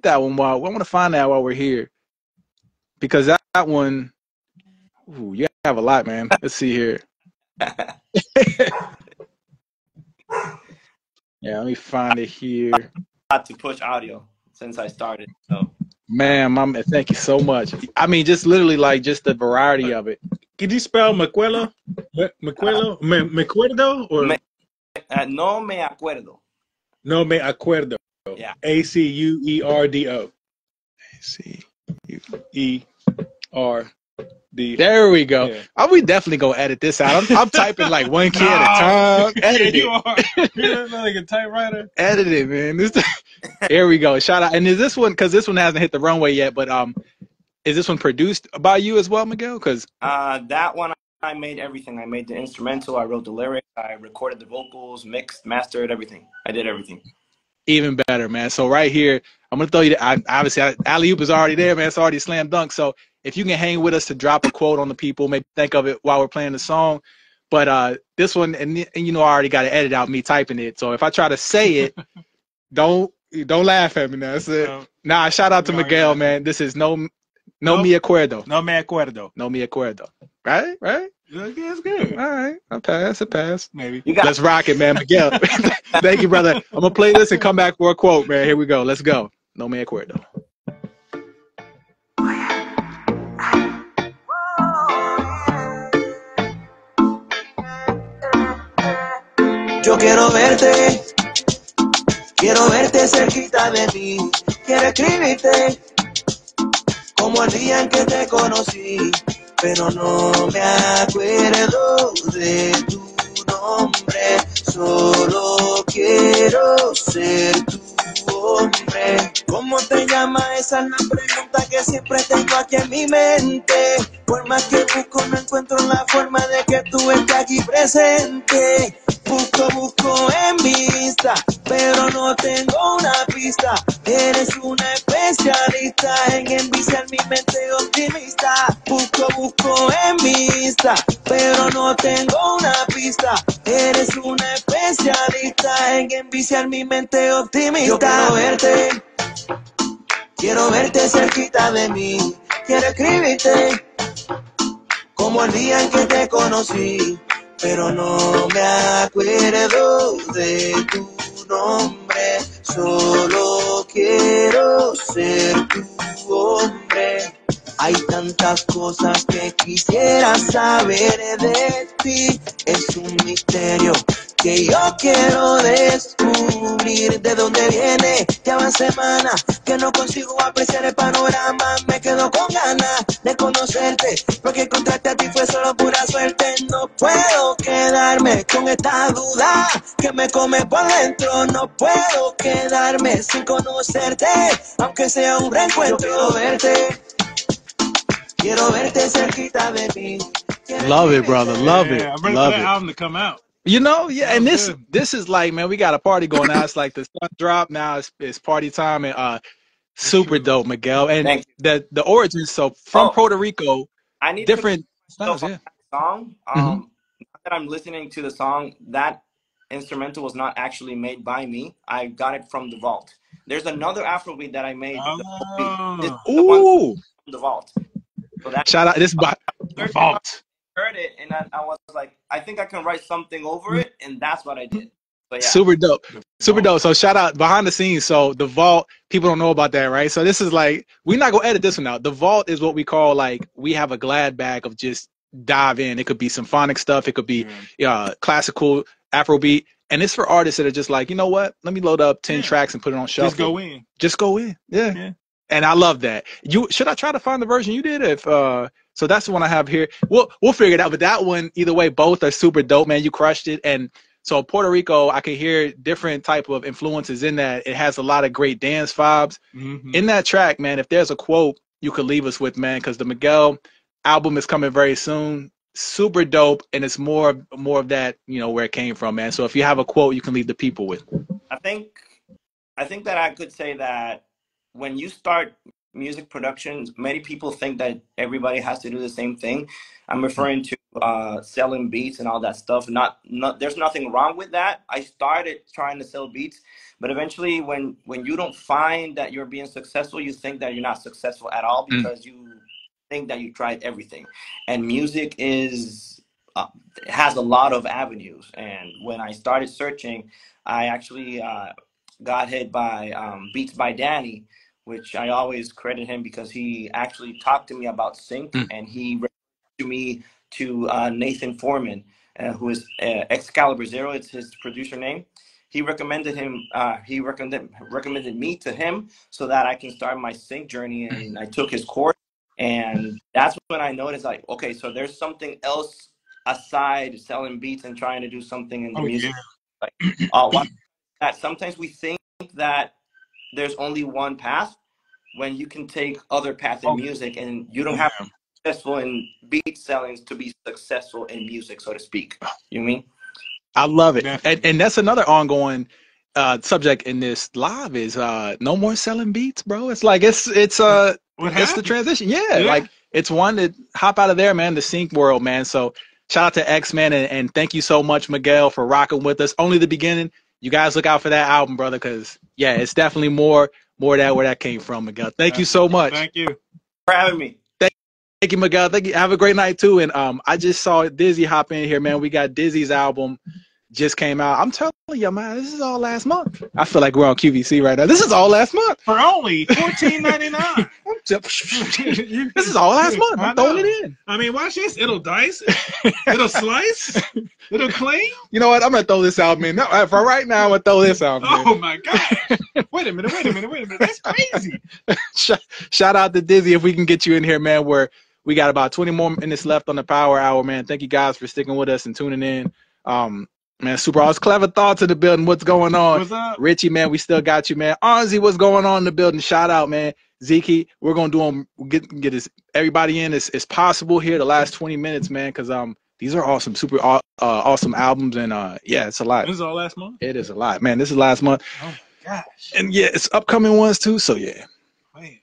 that one while I want to find that while we're here because that one, ooh, you have a lot, man. Let's see here. Yeah, let me find it here. To PUSH.audio since I started. So, man, thank you so much. I mean, just literally like just the variety of it. Could you spell Mequelo? Mequelo? Mecuerdo? Or no me acuerdo. No me acuerdo. Yeah. ACUERDO. ACUERD. There we go. Yeah. We definitely gonna edit this out. I'm typing like one key at a time. Edit you are. You're like a typewriter. Edit it, man. There we go. Shout out. And is this one because this one hasn't hit the runway yet? But is this one produced by you as well, Miguel? Because that one I made everything. I made the instrumental. I wrote the lyrics. I recorded the vocals, mixed, mastered, everything. I did everything. Even better, man. So right here, I'm gonna throw you. Obviously, alley-oop is already there, man. It's already slam dunk. So if you can hang with us to drop a quote on the people, maybe think of it while we're playing the song. But this one, and you know, I already got to edit out me typing it. So if I try to say it, don't laugh at me now. That's it. Nah, shout out to Miguel, man. This is no me acuerdo. No me acuerdo. No me acuerdo. Right? Yeah, it's good. All right. A pass. Maybe. Let's rock it, man. Miguel. Thank you, brother. I'm going to play this and come back for a quote, man. Here we go. Let's go. No me acuerdo. Yo quiero verte cerquita de mí, quiero escribirte como el día en que te conocí, pero no me acuerdo de tu nombre, solo quiero ser tu hombre. ¿Cómo te llamas? Esa es la pregunta que siempre tengo aquí en mi mente. Por más que busco, no encuentro la forma de que tú estés aquí presente. Busco en mi Insta, pero no tengo una pista. Eres una especialista en enviciar mi mente optimista. Busco en mi Insta, pero no tengo una pista. Eres una especialista en enviciar mi mente optimista. Yo quiero verte cerquita de mí. Quiero escribirte como el día en que te conocí, pero no me acuerdo de tu nombre, solo quiero ser tu hombre. Hay tantas cosas que quisiera saber de ti, es un misterio que yo quiero descubrir. ¿De dónde viene? Ya van semanas que no consigo apreciar el panorama. Me quedo con ganas de conocerte, porque encontrarte a ti fue solo pura suerte. No puedo quedarme con esta duda que me come por dentro. No puedo quedarme sin conocerte, aunque sea un reencuentro. Quiero verte cerquita de mí. Love it, brother. Love it. I'm ready Love for that it. album to come out. You know, yeah, and this is like, man, we got a party going on. It's like the sun drop now. It's party time, and super dope, Miguel. And the origins. So from Puerto Rico, I need different styles. Yeah. Song. Now that I'm listening to the song, that instrumental was not actually made by me. I got it from the vault. There's another Afrobeat that I made. Ooh, from the vault. So that shout out this by the vault. Heard it and I was like, I think I can write something over it, and that's what I did. So, yeah. Super dope. So shout out behind the scenes. So the vault, people don't know about that, right? So this is like, we're not gonna edit this one out. The vault is what we call, like, we have a glad bag of just dive in. It could be symphonic stuff, it could be classical, Afrobeat, and it's for artists that are just like, you know what? Let me load up 10 tracks and put it on shuffle. Just go in. Yeah. And I love that. Should I try to find the version you did? If so that's the one I have here. We'll figure it out. But that one, either way, both are super dope, man. You crushed it. And so Puerto Rico, I can hear different type of influences in that. It has a lot of great dance vibes. In that track, man, if there's a quote you could leave us with, man, because the Miguel album is coming very soon. Super dope, and it's more of that, you know, where it came from, man. So if you have a quote you can leave the people with. I think that I could say that when you start music productions, many people think that everybody has to do the same thing. I'm referring to selling beats and all that stuff. Not there's nothing wrong with that. I started trying to sell beats, but eventually when you don't find that you're being successful, you think that you're not successful at all because you think that you tried everything. And music is has a lot of avenues. And when I started searching, I actually got hit by Beats by Danny, which I always credit him because he actually talked to me about sync, and he recommended me to Nathan Foreman, who is Excalibur Zero. It's his producer name. He recommended him. He recommended me to him so that I can start my sync journey. And I took his course, and that's when I noticed, like, okay, so there's something else aside selling beats and trying to do something in the music. Yeah. Like, that sometimes we think that there's only one path when you can take other paths in music, and you don't have to be successful in beat selling to be successful in music, so to speak. You mean? I love it. And that's another ongoing subject in this live is no more selling beats, bro. It's like it's the transition. Yeah, like it's one to hop out of there, man, the sync world, man. So shout out to X, man, and thank you so much, Miguel, for rocking with us. Only the beginning. You guys look out for that album, brother, because yeah, it's definitely more that where that came from, Miguel. Thank you so much. Thank you for having me. Thank you, Miguel. Thank you. Have a great night too. And I just saw Dizzy hop in here, man. We got Dizzy's album just came out. I'm telling you, man, this is all last month. I feel like we're on QVC right now. This is all last month for only $14.99. This is all last month. I'm throwing it in. I mean, watch this. It'll dice. It'll slice. It'll clean. You know what? I'm gonna throw this album in. No, for right now, I'm gonna throw this album in. Oh my god! Wait a minute. That's crazy. Shout out to Dizzy if we can get you in here, man. We got about 20 more minutes left on the Power Hour, man. Thank you guys for sticking with us and tuning in. Man, Super All's Clever Thoughts in the building. What's going on? What's up? Richie, man, we still got you, man. Anzi, what's going on in the building? Shout out, man. Zeke, we're gonna do them. Get everybody in as possible here. The last 20 minutes, man, because these are awesome, super awesome albums, and yeah, it's a lot. This is all last month. It is a lot, man. This is last month. Oh my gosh. And yeah, it's upcoming ones too. So yeah. Man,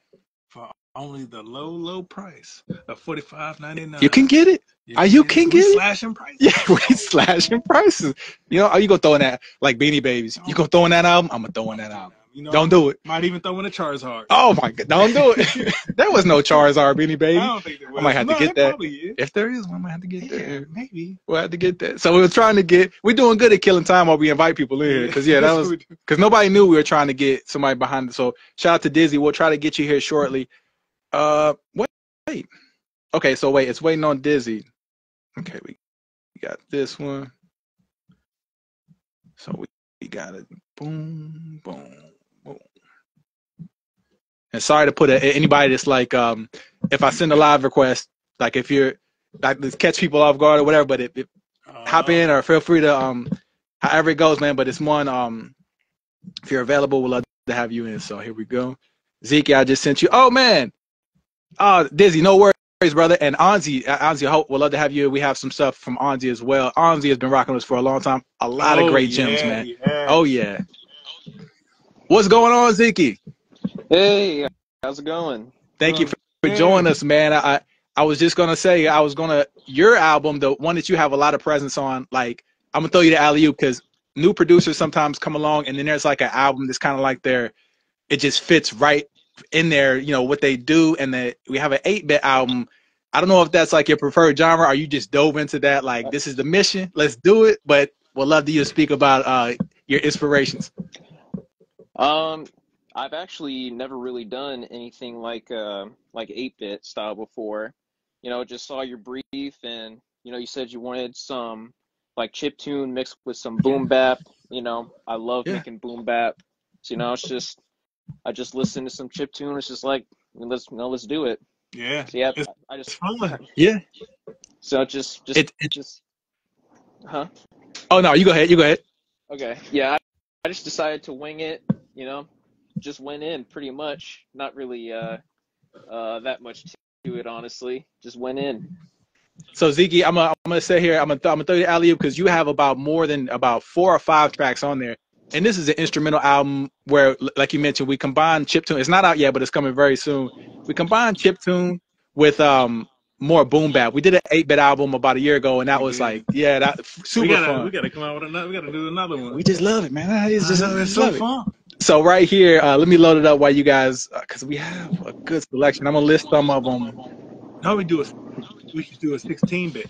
for only the low price of $45.99. You can get it. You can get it. Slashing prices. Yeah, we slashing prices. You know, are you gonna throw in that like Beanie Babies? You gonna throw in that album? I'm gonna throw in that album. You know, don't do it. Might even throw in a Charizard. Oh my god, don't do it. There was no Charizard Beanie Baby. I don't think there was. I might have to get that. If there is one, I might have to get that. Maybe we'll have to get that. So we were trying to get. We're doing good at killing time while we invite people in here, because that was because nobody knew we were trying to get somebody behind it. So shout out to Dizzy. We'll try to get you here shortly. Wait. Okay, so wait, it's waiting on Dizzy. Okay, we got this one. So we got it. Boom, boom, boom. And sorry to put anybody that's like, if I send a live request, like if you're like to catch people off guard or whatever, but hop in or feel free to however it goes, man. But it's one if you're available, we'll love to have you in. So here we go. Zeke, I just sent you. Oh man, Dizzy, no worries, brother. And Anzi, we'd love to have you. We have some stuff from Anzi as well. Anzi has been rocking us for a long time. A lot of great gems, man. Yeah. Oh yeah. What's going on, Zeke? Hey, how's it going? Thank you for joining us, man. I was just gonna say your album, the one that you have a lot of presence on. Like I'm gonna throw you the alley-oop because new producers sometimes come along and then there's like an album that's kind of like it just fits right in there, you know, what they do. And we have an 8-bit album. I don't know if that's like your preferred genre, or you just dove into that, like this is the mission, let's do it. But we'd love you to speak about your inspirations. I've actually never really done anything like 8-bit style before. You know, just saw your brief, and you know, you said you wanted some like chiptune mixed with some boom bap. You know, I love making boom bap. So, you know, I just listened to some chiptune. It's just like, let's do it. Yeah. So, yeah. I just fun. Yeah. So just huh? Oh no, you go ahead. Okay. Yeah. I just decided to wing it. You know, just went in pretty much. Not really that much to it, honestly. Just went in. So Zeke, I'm gonna say here, I'm gonna throw you the alley-oop because you have more than 4 or 5 tracks on there. And this is an instrumental album where, like you mentioned, we combine chiptune. It's not out yet, but it's coming very soon. We combine chiptune with more boom bap. We did an 8-bit album about a year ago, and that was like, yeah, that super fun. We gotta come out with another. We gotta do another one. We just love it, man. It's so fun. So right here, let me load it up while you guys, because we have a good selection. I'm gonna list some of them. No, we should do a 16-bit.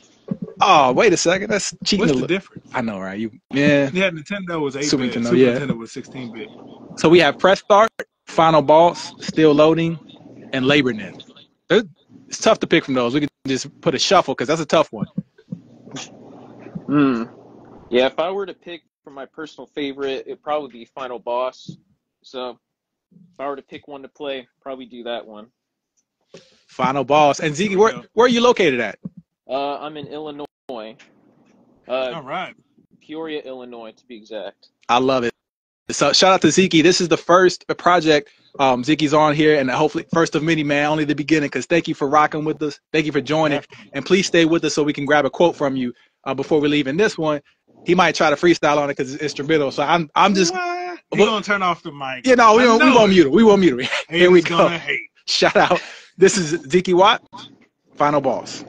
Oh, wait a second. That's cheating. What's the difference? I know, right? Yeah, Nintendo was 8-bit. Super Nintendo was 16-bit. So we have Press Start, Final Boss, Still Loading, and Labor Nest. It's tough to pick from those. We can just put a shuffle because that's a tough one. Yeah, if I were to pick for my personal favorite, it'd probably be Final Boss. So if I were to pick one to play, probably do that one. Final Boss. And Ziggy, where are you located at? I'm in Illinois. All right. Peoria, Illinois, to be exact. I love it. So shout out to Ziki. This is the first project Ziki's on here, and hopefully first of many, man. Only the beginning. Because thank you for rocking with us. Thank you for joining, and please stay with us so we can grab a quote from you before we leave. In this one, he might try to freestyle on it because it's instrumental. So I'm just. We're gonna turn off the mic. Yeah, no, we won't mute it. We won't mute it. Here we go. Hate. Shout out. This is Ziki Watt, Final Boss.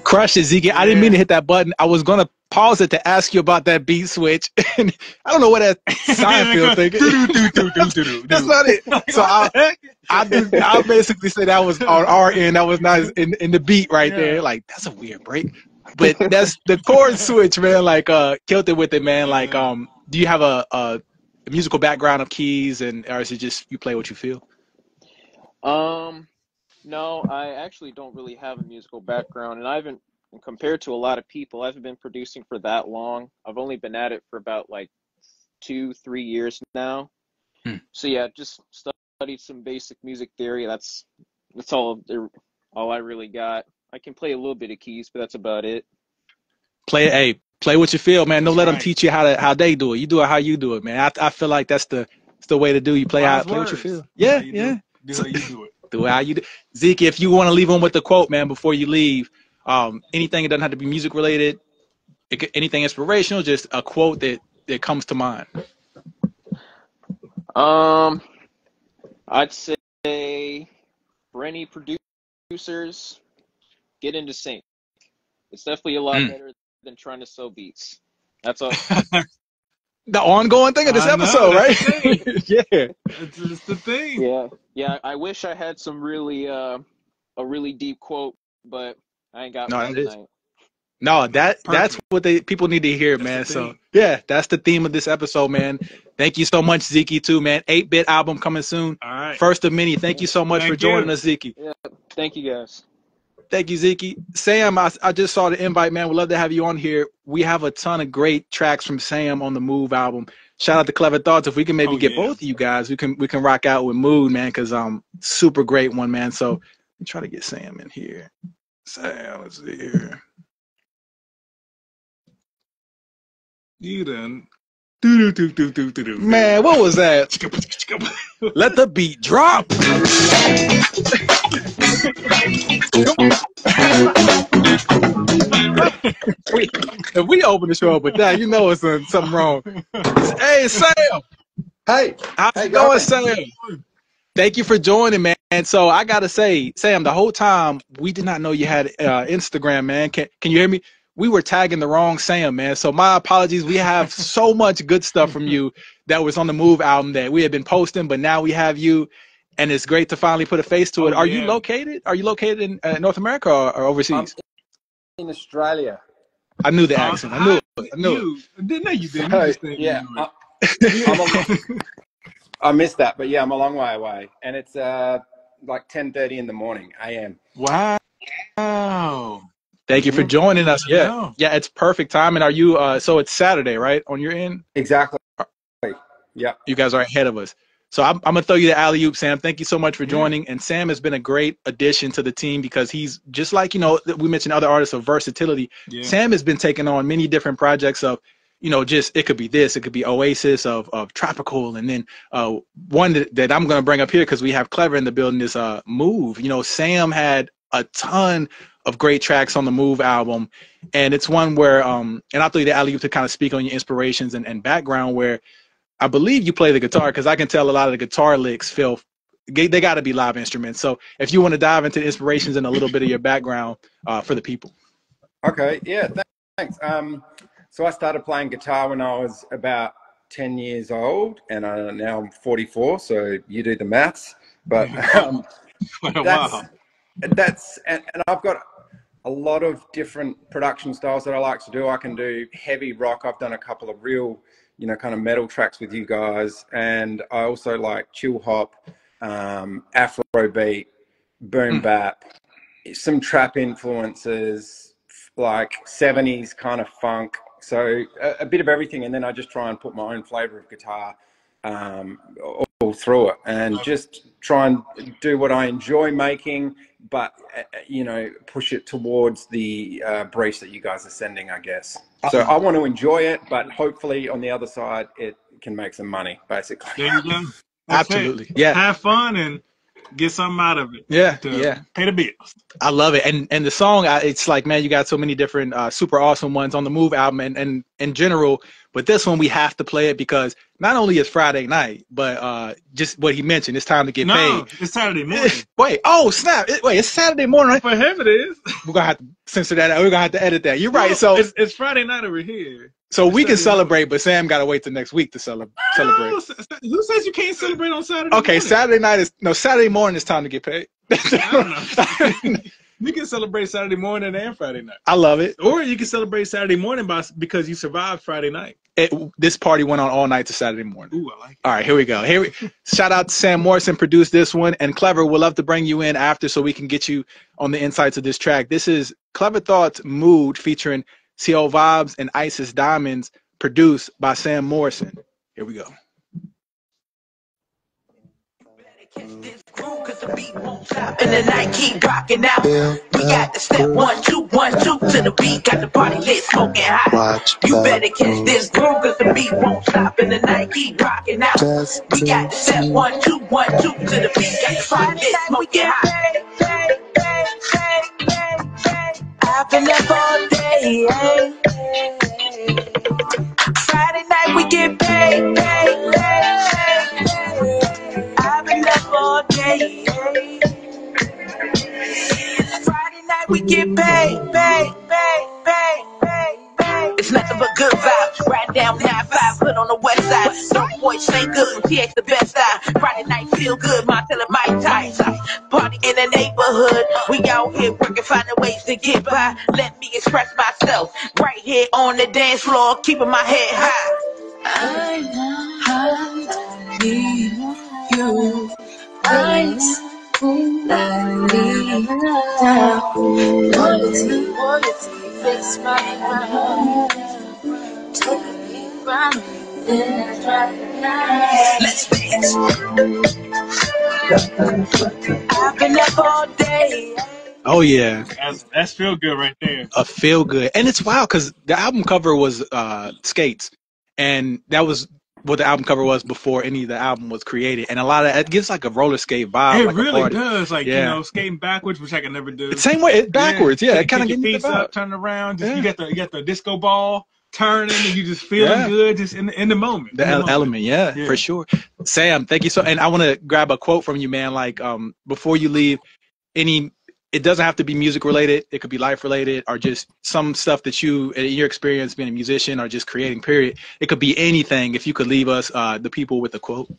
Crush it, Zeke. I didn't mean to hit that button. I was gonna pause it to ask you about that beat switch. And I don't know what that Seinfeld thing. That's not it. So I basically say that was on our end. That was not in the beat right there. Like that's a weird break. But that's the chord switch, man. Like killed it with it, man. Like do you have a musical background of keys, or is it just you play what you feel? No, I actually don't really have a musical background, and I haven't, compared to a lot of people, I haven't been producing for that long. I've only been at it for about like 2-3 years now. So yeah, just studied some basic music theory. That's all I really got. I can play a little bit of keys, but that's about it. Play what you feel, man. Don't let them teach you how they do it. You do it how you do it, man. I feel like that's the way to do. You play what you feel. Yeah, yeah. Do how you do it. Do how you do. Zeke, if you want to leave on with the quote, man, before you leave, anything, it doesn't have to be music related. Anything inspirational, just a quote that comes to mind. I'd say for any producers, get into sync. It's definitely a lot better than trying to sell beats. That's all. The ongoing thing of this episode, right? Yeah, it's the thing. Yeah. I wish I had some really a really deep quote, but I ain't got one tonight. No, that's what people need to hear, man. So yeah, that's the theme of this episode, man. Thank you so much, Zeke, too, man. 8-bit album coming soon. All right. First of many. Thank you so much for joining us, Zeke. Yeah, thank you guys. Thank you, Zeke. Sam, I just saw the invite, man. We'd love to have you on here. We have a ton of great tracks from Sam on the Move album. Shout out to Clever Thoughts. If we can maybe get both of you guys, we can rock out with Mood, man, because super great one, man. So let me try to get Sam in here. Sam, let's see here. You done. Man, what was that? Let the beat drop. If we open the show up with that, you know it's something wrong. Hey, Sam. Hey. How's it going, Sam? Thank you for joining, man. And so I got to say, Sam, the whole time, we did not know you had Instagram, man. Can you hear me? We were tagging the wrong Sam, man. So my apologies. We have so much good stuff from you that was on the Move album that we had been posting, but now we have you. and it's great to finally put a face to it. Are you located? Are you located in North America or overseas? In Australia. I knew the accent. I knew it. I knew it. No, you didn't. So, You just said yeah, you I missed that, but yeah, I'm a long way away, and it's like 10:30 in the morning a.m. Wow. Thank you for joining us. Yeah, it's perfect time. And are you? So it's Saturday, right, on your end? Exactly. Yeah. You guys are ahead of us. So I'm gonna throw you the alley oop, Sam. Thank you so much for joining. And Sam has been a great addition to the team because he's just like, you know, we mentioned other artists of versatility. Yeah. Sam has been taking on many different projects of, you know, just it could be this, it could be Oasis of tropical, and then one that I'm gonna bring up here because we have Clever in the building is Move. You know, Sam had a ton of great tracks on the Move album, and it's one where and I'll throw you the alley oop to kind of speak on your inspirations and background where. I believe you play the guitar because I can tell a lot of the guitar licks feel they got to be live instruments. So if you want to dive into the inspirations and a little bit of your background for the people. Okay, yeah, thanks. So I started playing guitar when I was about 10 years old, and now I'm 44. So you do the maths, but that's and I've got a lot of different production styles that I like to do. I can do heavy rock. I've done a couple of real, you know, kind of metal tracks with you guys. And I also like chill hop, Afrobeat, boom bap, some trap influences, like 70s kind of funk. So a bit of everything. And then I just try and put my own flavor of guitar all through it and just try and do what I enjoy making, but, you know, push it towards the briefs that you guys are sending, I guess. So I want to enjoy it, but hopefully on the other side, it can make some money, basically. There you go. Absolutely. It. Yeah. Have fun and get something out of it. Yeah. Pay the bills. I love it. And the song, it's like, man, you got so many different super awesome ones on the Move album and in general. But this one, we have to play it because not only is Friday night, but just what he mentioned, it's time to get paid. It's Saturday morning. Wait, oh, snap. It's Saturday morning, right? For him, it is. We're going to have to censor that out. We're going to have to edit that. You're right. So it's Friday night over here. So we can celebrate, but Sam got to wait till next week to celebrate. Who says you can't celebrate on Saturday morning? Saturday morning is time to get paid. I don't know. You can celebrate Saturday morning and Friday night. I love it. Or you can celebrate Saturday morning because you survived Friday night. This party went on all night to Saturday morning. Ooh, I like it. All right, here we go. Shout out to Sam Morrison, produced this one. And Clever, we'll love to bring you in after so we can get you on the insights of this track. This is Clever Thoughts Mood featuring CO Vibes and Isis Diamonds, produced by Sam Morrison. Here we go. And the night keep rocking out. We got the step 1, 2, 1, 2 to the beat. Got the party lit, smoking hot. You better catch this groove, cause the beat won't stop. And the night keep rocking out. We got the step 1, 2, 1, 2 to the beat. Got the party lit, smoking hot. I've been up all day. Friday night we get paid. I've been up all day. Friday night we get paid. It's nothing but good vibes. Right down 9-5, put on the west side. No boys say good, TX the best side. Friday night feel good, Montell and Mike Tyson. Party in the neighborhood. We out here working, finding ways to get by. Let me express myself right here on the dance floor, keeping my head high. I need you. I need loyalty, fix my mind. Take me from me, let's dance. I've been up all day. Oh yeah, that's feel good right there. A feel good, and it's wild because the album cover was skates, and that was what the album cover was before any of the album was created, and a lot of it gives like a roller skate vibe. It like really does, like you know, skating backwards, which I can never do. The same way, backwards, yeah. It kind of gets your feet up, turn around. Just, you got the disco ball turning, and you just feeling good, just in the moment. The element, for sure. Sam, thank you so. And I want to grab a quote from you, man. Like before you leave, it doesn't have to be music related. It could be life related or just some stuff that you, in your experience being a musician or just creating, period. It could be anything. If you could leave us, the people with a quote.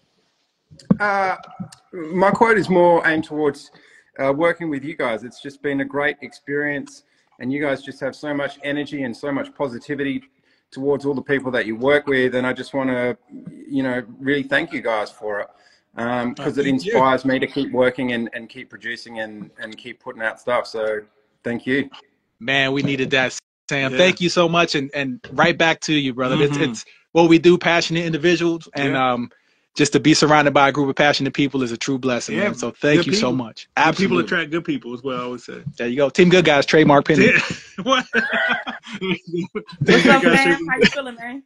My quote is more aimed towards working with you guys. It's just been a great experience, and you guys just have so much energy and so much positivity towards all the people that you work with. And I just want to, you know, really thank you guys for it, because it inspires me to keep working and keep producing and keep putting out stuff. So thank you. Man, we needed that, Sam. Yeah. Thank you so much, and right back to you, brother. It's what we do, passionate individuals, and just to be surrounded by a group of passionate people is a true blessing, man. So thank you so much. Absolutely. Good people attract good people is what I always say. There you go. Team Good Guys, trademark penny. What? What's up, man? How you feeling, man?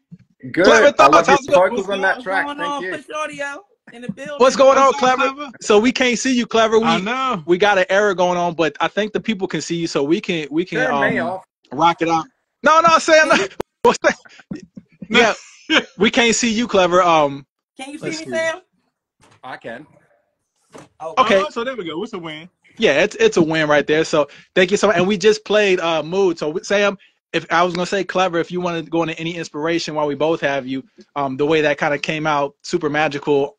Good. I love your vocals on that track. Thank you. PUSH.audio in the building. What's going on, Clever? So we can't see you, Clever. I know. We got an error going on, but I think the people can see you, so we can rock it out. No, Sam. Yeah, we can't see you, Clever. Can you see me, Sam? I can. Oh, okay. So there we go. What's a win? Yeah, it's a win right there. So thank you so much. And we just played Mood. So Sam, if I was gonna say, Clever, if you want to go into any inspiration while we both have you, the way that kind of came out super magical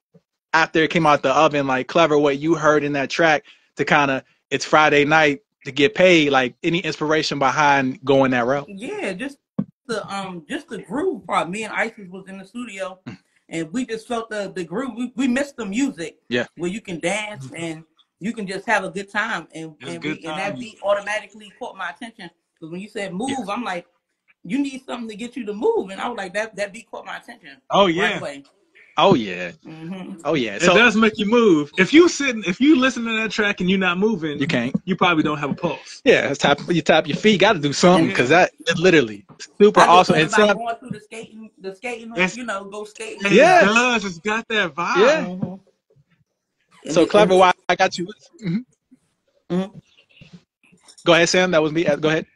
after it came out the oven, like Clever, what you heard in that track to kind of, it's Friday night to get paid, like any inspiration behind going that route? Yeah, just the groove part. Me and Isis was in the studio and we just felt the groove. We missed the music. Yeah. Where you can dance and you can just have a good time, and that beat automatically caught my attention. Because when you said move, I'm like, you need something to get you to move, and I was like, that beat caught my attention. Oh yeah. Right away. Oh yeah. Oh yeah. So it does make you move. If you listen to that track and you're not moving, you can't. You probably don't have a pulse. Yeah, you tap your feet. Got to do something, because that is literally super awesome. And Sam, going through the skating, you know, go skating. Yeah, it does. It's got that vibe. Yeah. So Clever, why I got you. Go ahead, Sam. That was me. Go ahead.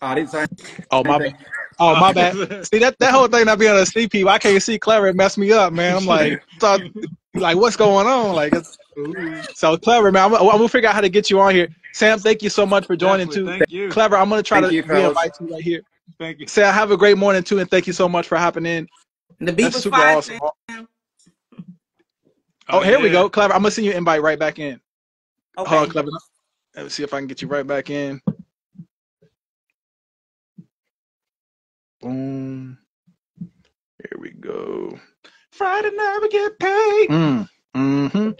I didn't say. Oh my bad. Oh my bad. See that whole thing not being able to see people, I can't see Clever. It messed me up, man. I'm like, what's going on? Like, so Clever, man. I'm gonna figure out how to get you on here. Sam, thank you so much for joining too. Thank you. Clever, I'm gonna try to invite you right here. Thank you. Sam, have a great morning too, and thank you so much for hopping in. The beat was super fire, awesome. Oh, here we go, Clever. I'm gonna send you an invite right back in. Okay. Hold on, Clever. Let's see if I can get you right back in. Boom. Here we go. Friday night we get paid. In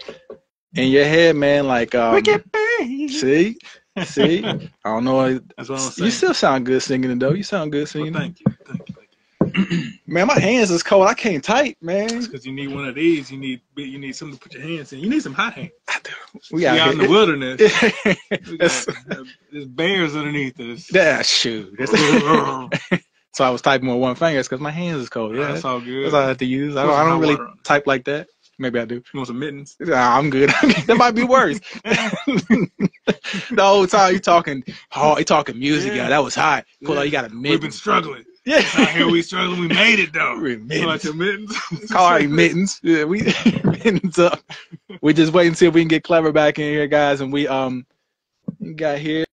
your head, man, like we get paid. See, I don't know. That's what I'm saying. You still sound good singing it though. You sound good singing. Well, thank you. Man, my hands is cold. I can't type, man. It's because you need one of these. You need something to put your hands in. You need some hot hands. I do. We out in the wilderness. There's bears underneath us. Yeah, shoot. So I was typing with one finger because my hands is cold. Yeah, that's all good. That's all I have to use. I don't really type like that. Maybe I do. You want some mittens? Nah, I'm good. That might be worse. The whole time you talking music. Yeah, that was hot. Cool. Yeah. You got a mitten. We've been struggling. Yeah. Out here we struggling. We made it though. Mittens. Call our mittens. Yeah, we mittens up. We just wait and see if we can get Clever back in here, guys. And we got here.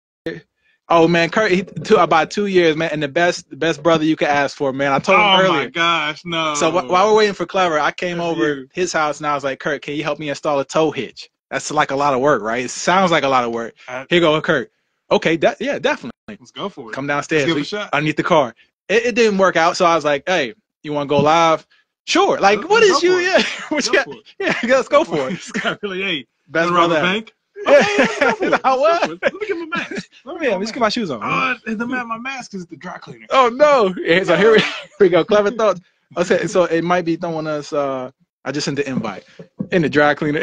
Oh man, Kurt, about 2 years, man, and the best brother you could ask for, man. I told him earlier. Oh my gosh, no. So while we're waiting for Clever, I came over his house and I was like, Kurt, can you help me install a tow hitch? That's like a lot of work, right? It sounds like a lot of work. Here you go, Kurt. Okay, yeah, definitely. Let's go for it. Come downstairs. Let's give it a shot. Underneath the car. It didn't work out, so I was like, hey, you want to go live? Sure. Like, what is you? Yeah, what you got? Yeah, let's go for it. Really, hey, best brother. Bank. Okay, what? Let me get my mask. Let me get my shoes on. My mask is the dry cleaner. Oh no! So here we go. Clever thoughts. Okay, so it might be throwing us. I just sent the invite in the dry cleaner.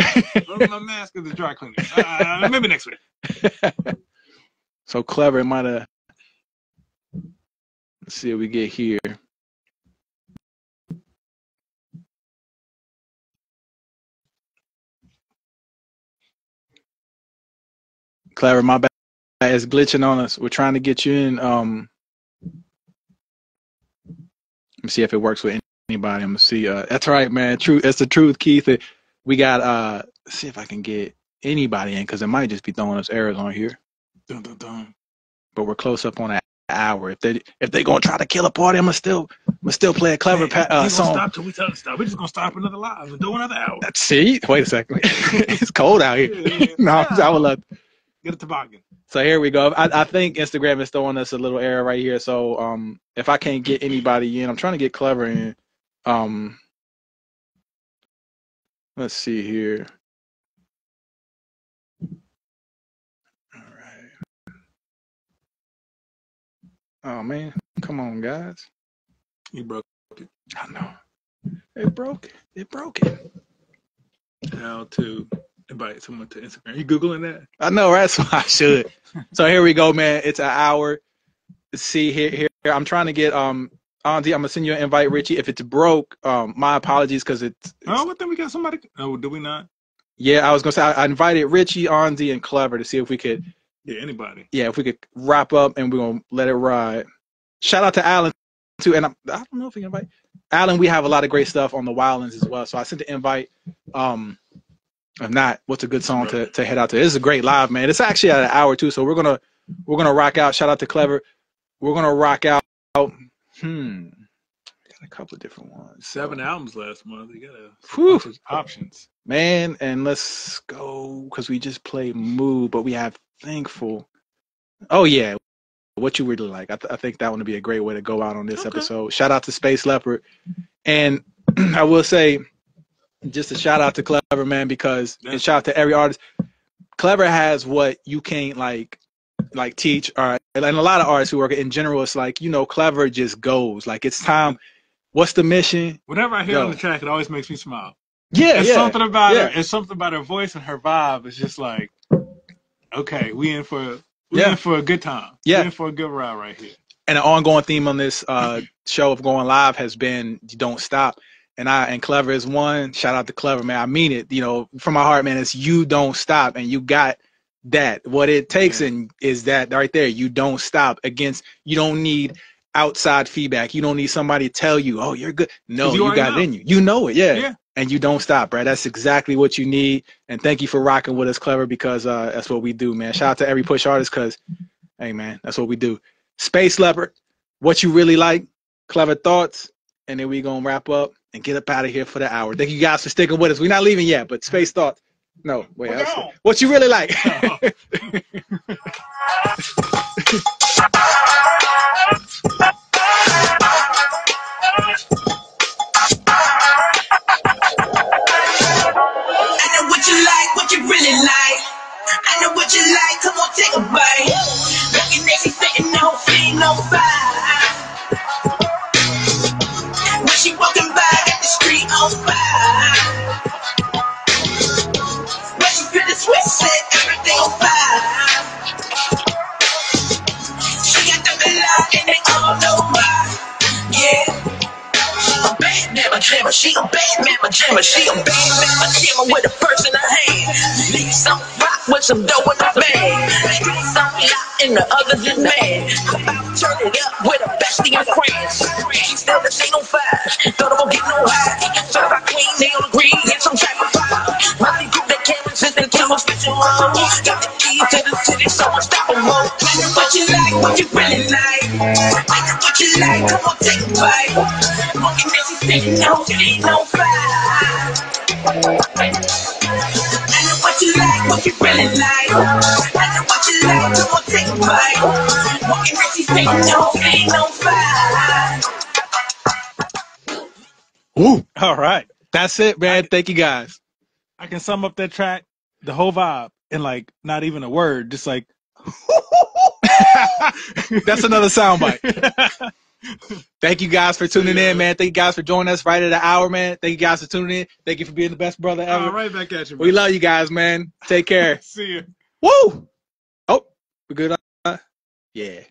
My mask is the dry cleaner. Maybe next week. So Clever might have. Let's see what we get here. Clever, my bad. It's glitching on us. We're trying to get you in. Let me see if it works with anybody. I'm gonna see. That's right, man. True. That's the truth, Keith. We got. See if I can get anybody in because it might just be throwing us errors on here. Dun, dun, dun. But we're close up on an hour. If they gonna try to kill a party, I'm gonna still We're still playing Clever song. Stop till we tell them to stop. We're just gonna stop another live and do another hour. See, wait a second. It's cold out here. Yeah. No, I would love. Get a toboggan. So here we go. I think Instagram is throwing us a little error right here. So if I can't get anybody in, I'm trying to get Clever in. Let's see here. All right. Oh man, come on, guys. You broke it. I know. It broke it. It broke it. How to invite someone to Instagram? You Googling that? I know, right? So I should. So here we go, man. It's an hour. Let's see here. I'm trying to get Auntie. I'm gonna send you an invite, Richie. If it's broke, my apologies because it's. Oh, well, then we got somebody. Oh, do we not? Yeah, I was gonna say I invited Richie, Auntie, and Clever to see if we could. Yeah, anybody. Yeah, if we could wrap up and we're gonna let it ride. Shout out to Alan too, and I don't know if we can invite Alan. We have a lot of great stuff on the Wildlands as well. So I sent the invite. If not, what's a good song to head out to? This is a great live, man. It's actually at an hour too, so we're gonna rock out. Shout out to Clever. We're gonna rock out. Got a couple of different ones. 7 albums last month. You got options, man. And let's go because we just played Move, but we have Thankful. Oh yeah, what you really like. I think that one would be a great way to go out on this episode. Shout out to Space Leopard, and I will say. Just a shout out to Clever, man, because and shout out to every artist. Clever has what you can't like teach, and a lot of artists who work in general. It's like Clever just goes. Like it's time. What's the mission? Whenever I hear on the track, it always makes me smile. Yeah, something about her. It's something about her voice and her vibe. It's just like, okay, we in for a good time. Yeah, we in for a good ride right here. And an ongoing theme on this show of going live has been you don't stop. And Clever is one. Shout out to Clever, man. I mean it, from my heart, man. It's you don't stop, and you got that. What it takes is that right there. You don't stop. You don't need outside feedback. You don't need somebody to tell you, oh, you're good. No, you got it in you. You know it, yeah. And you don't stop, right? That's exactly what you need. And thank you for rocking with us, Clever, because that's what we do, man. Shout out to every push artist, because, hey, man, that's what we do. Space Leopard, what you really like, Clever thoughts, and then we gonna wrap up and get up out of here for the hour. Thank you guys for sticking with us. We're not leaving yet, but Space Thoughts. No, wait. What you really like? And what you like, what you really like. I know what you like, come on, take a bite. Looking at you, sitting no feet, no fire. When she walking by, got the street on fire. When she feel the switch, set everything on fire. She got the blood and they all know why. Yeah. A bad mamma jammer, she a bad mamma jammer. She a bad mamma jammer with a purse in her hand. Leave some rock with some dough in the bag. Street some lot and the others is mad. About to turn it up with a bestie and friends. She still the same on fire. Thought I won't get no high. Certified queen, they don't agree. Get some type of fire. Molly group that camera sitting to a special room. Got the keys to the city, so I'm stopping home. I know what you like, what you really like. I know what you like, come on, take a bite. Walking as you sitting, no, ain't no fire. I know what you like, what you really like. I know what you like, come on, take a bite. Walking as you sitting, no, ain't no fire. Woo. All right. That's it, man. Thank you, guys. I can sum up that track, the whole vibe, in like not even a word, just like. That's another soundbite. Thank you guys for tuning in, man. Thank you guys for joining us right at an hour, man. Thank you guys for tuning in. Thank you for being the best brother ever. All right, back at you, man. We love you guys, man. Take care. See you. Woo! Oh, we good? Yeah.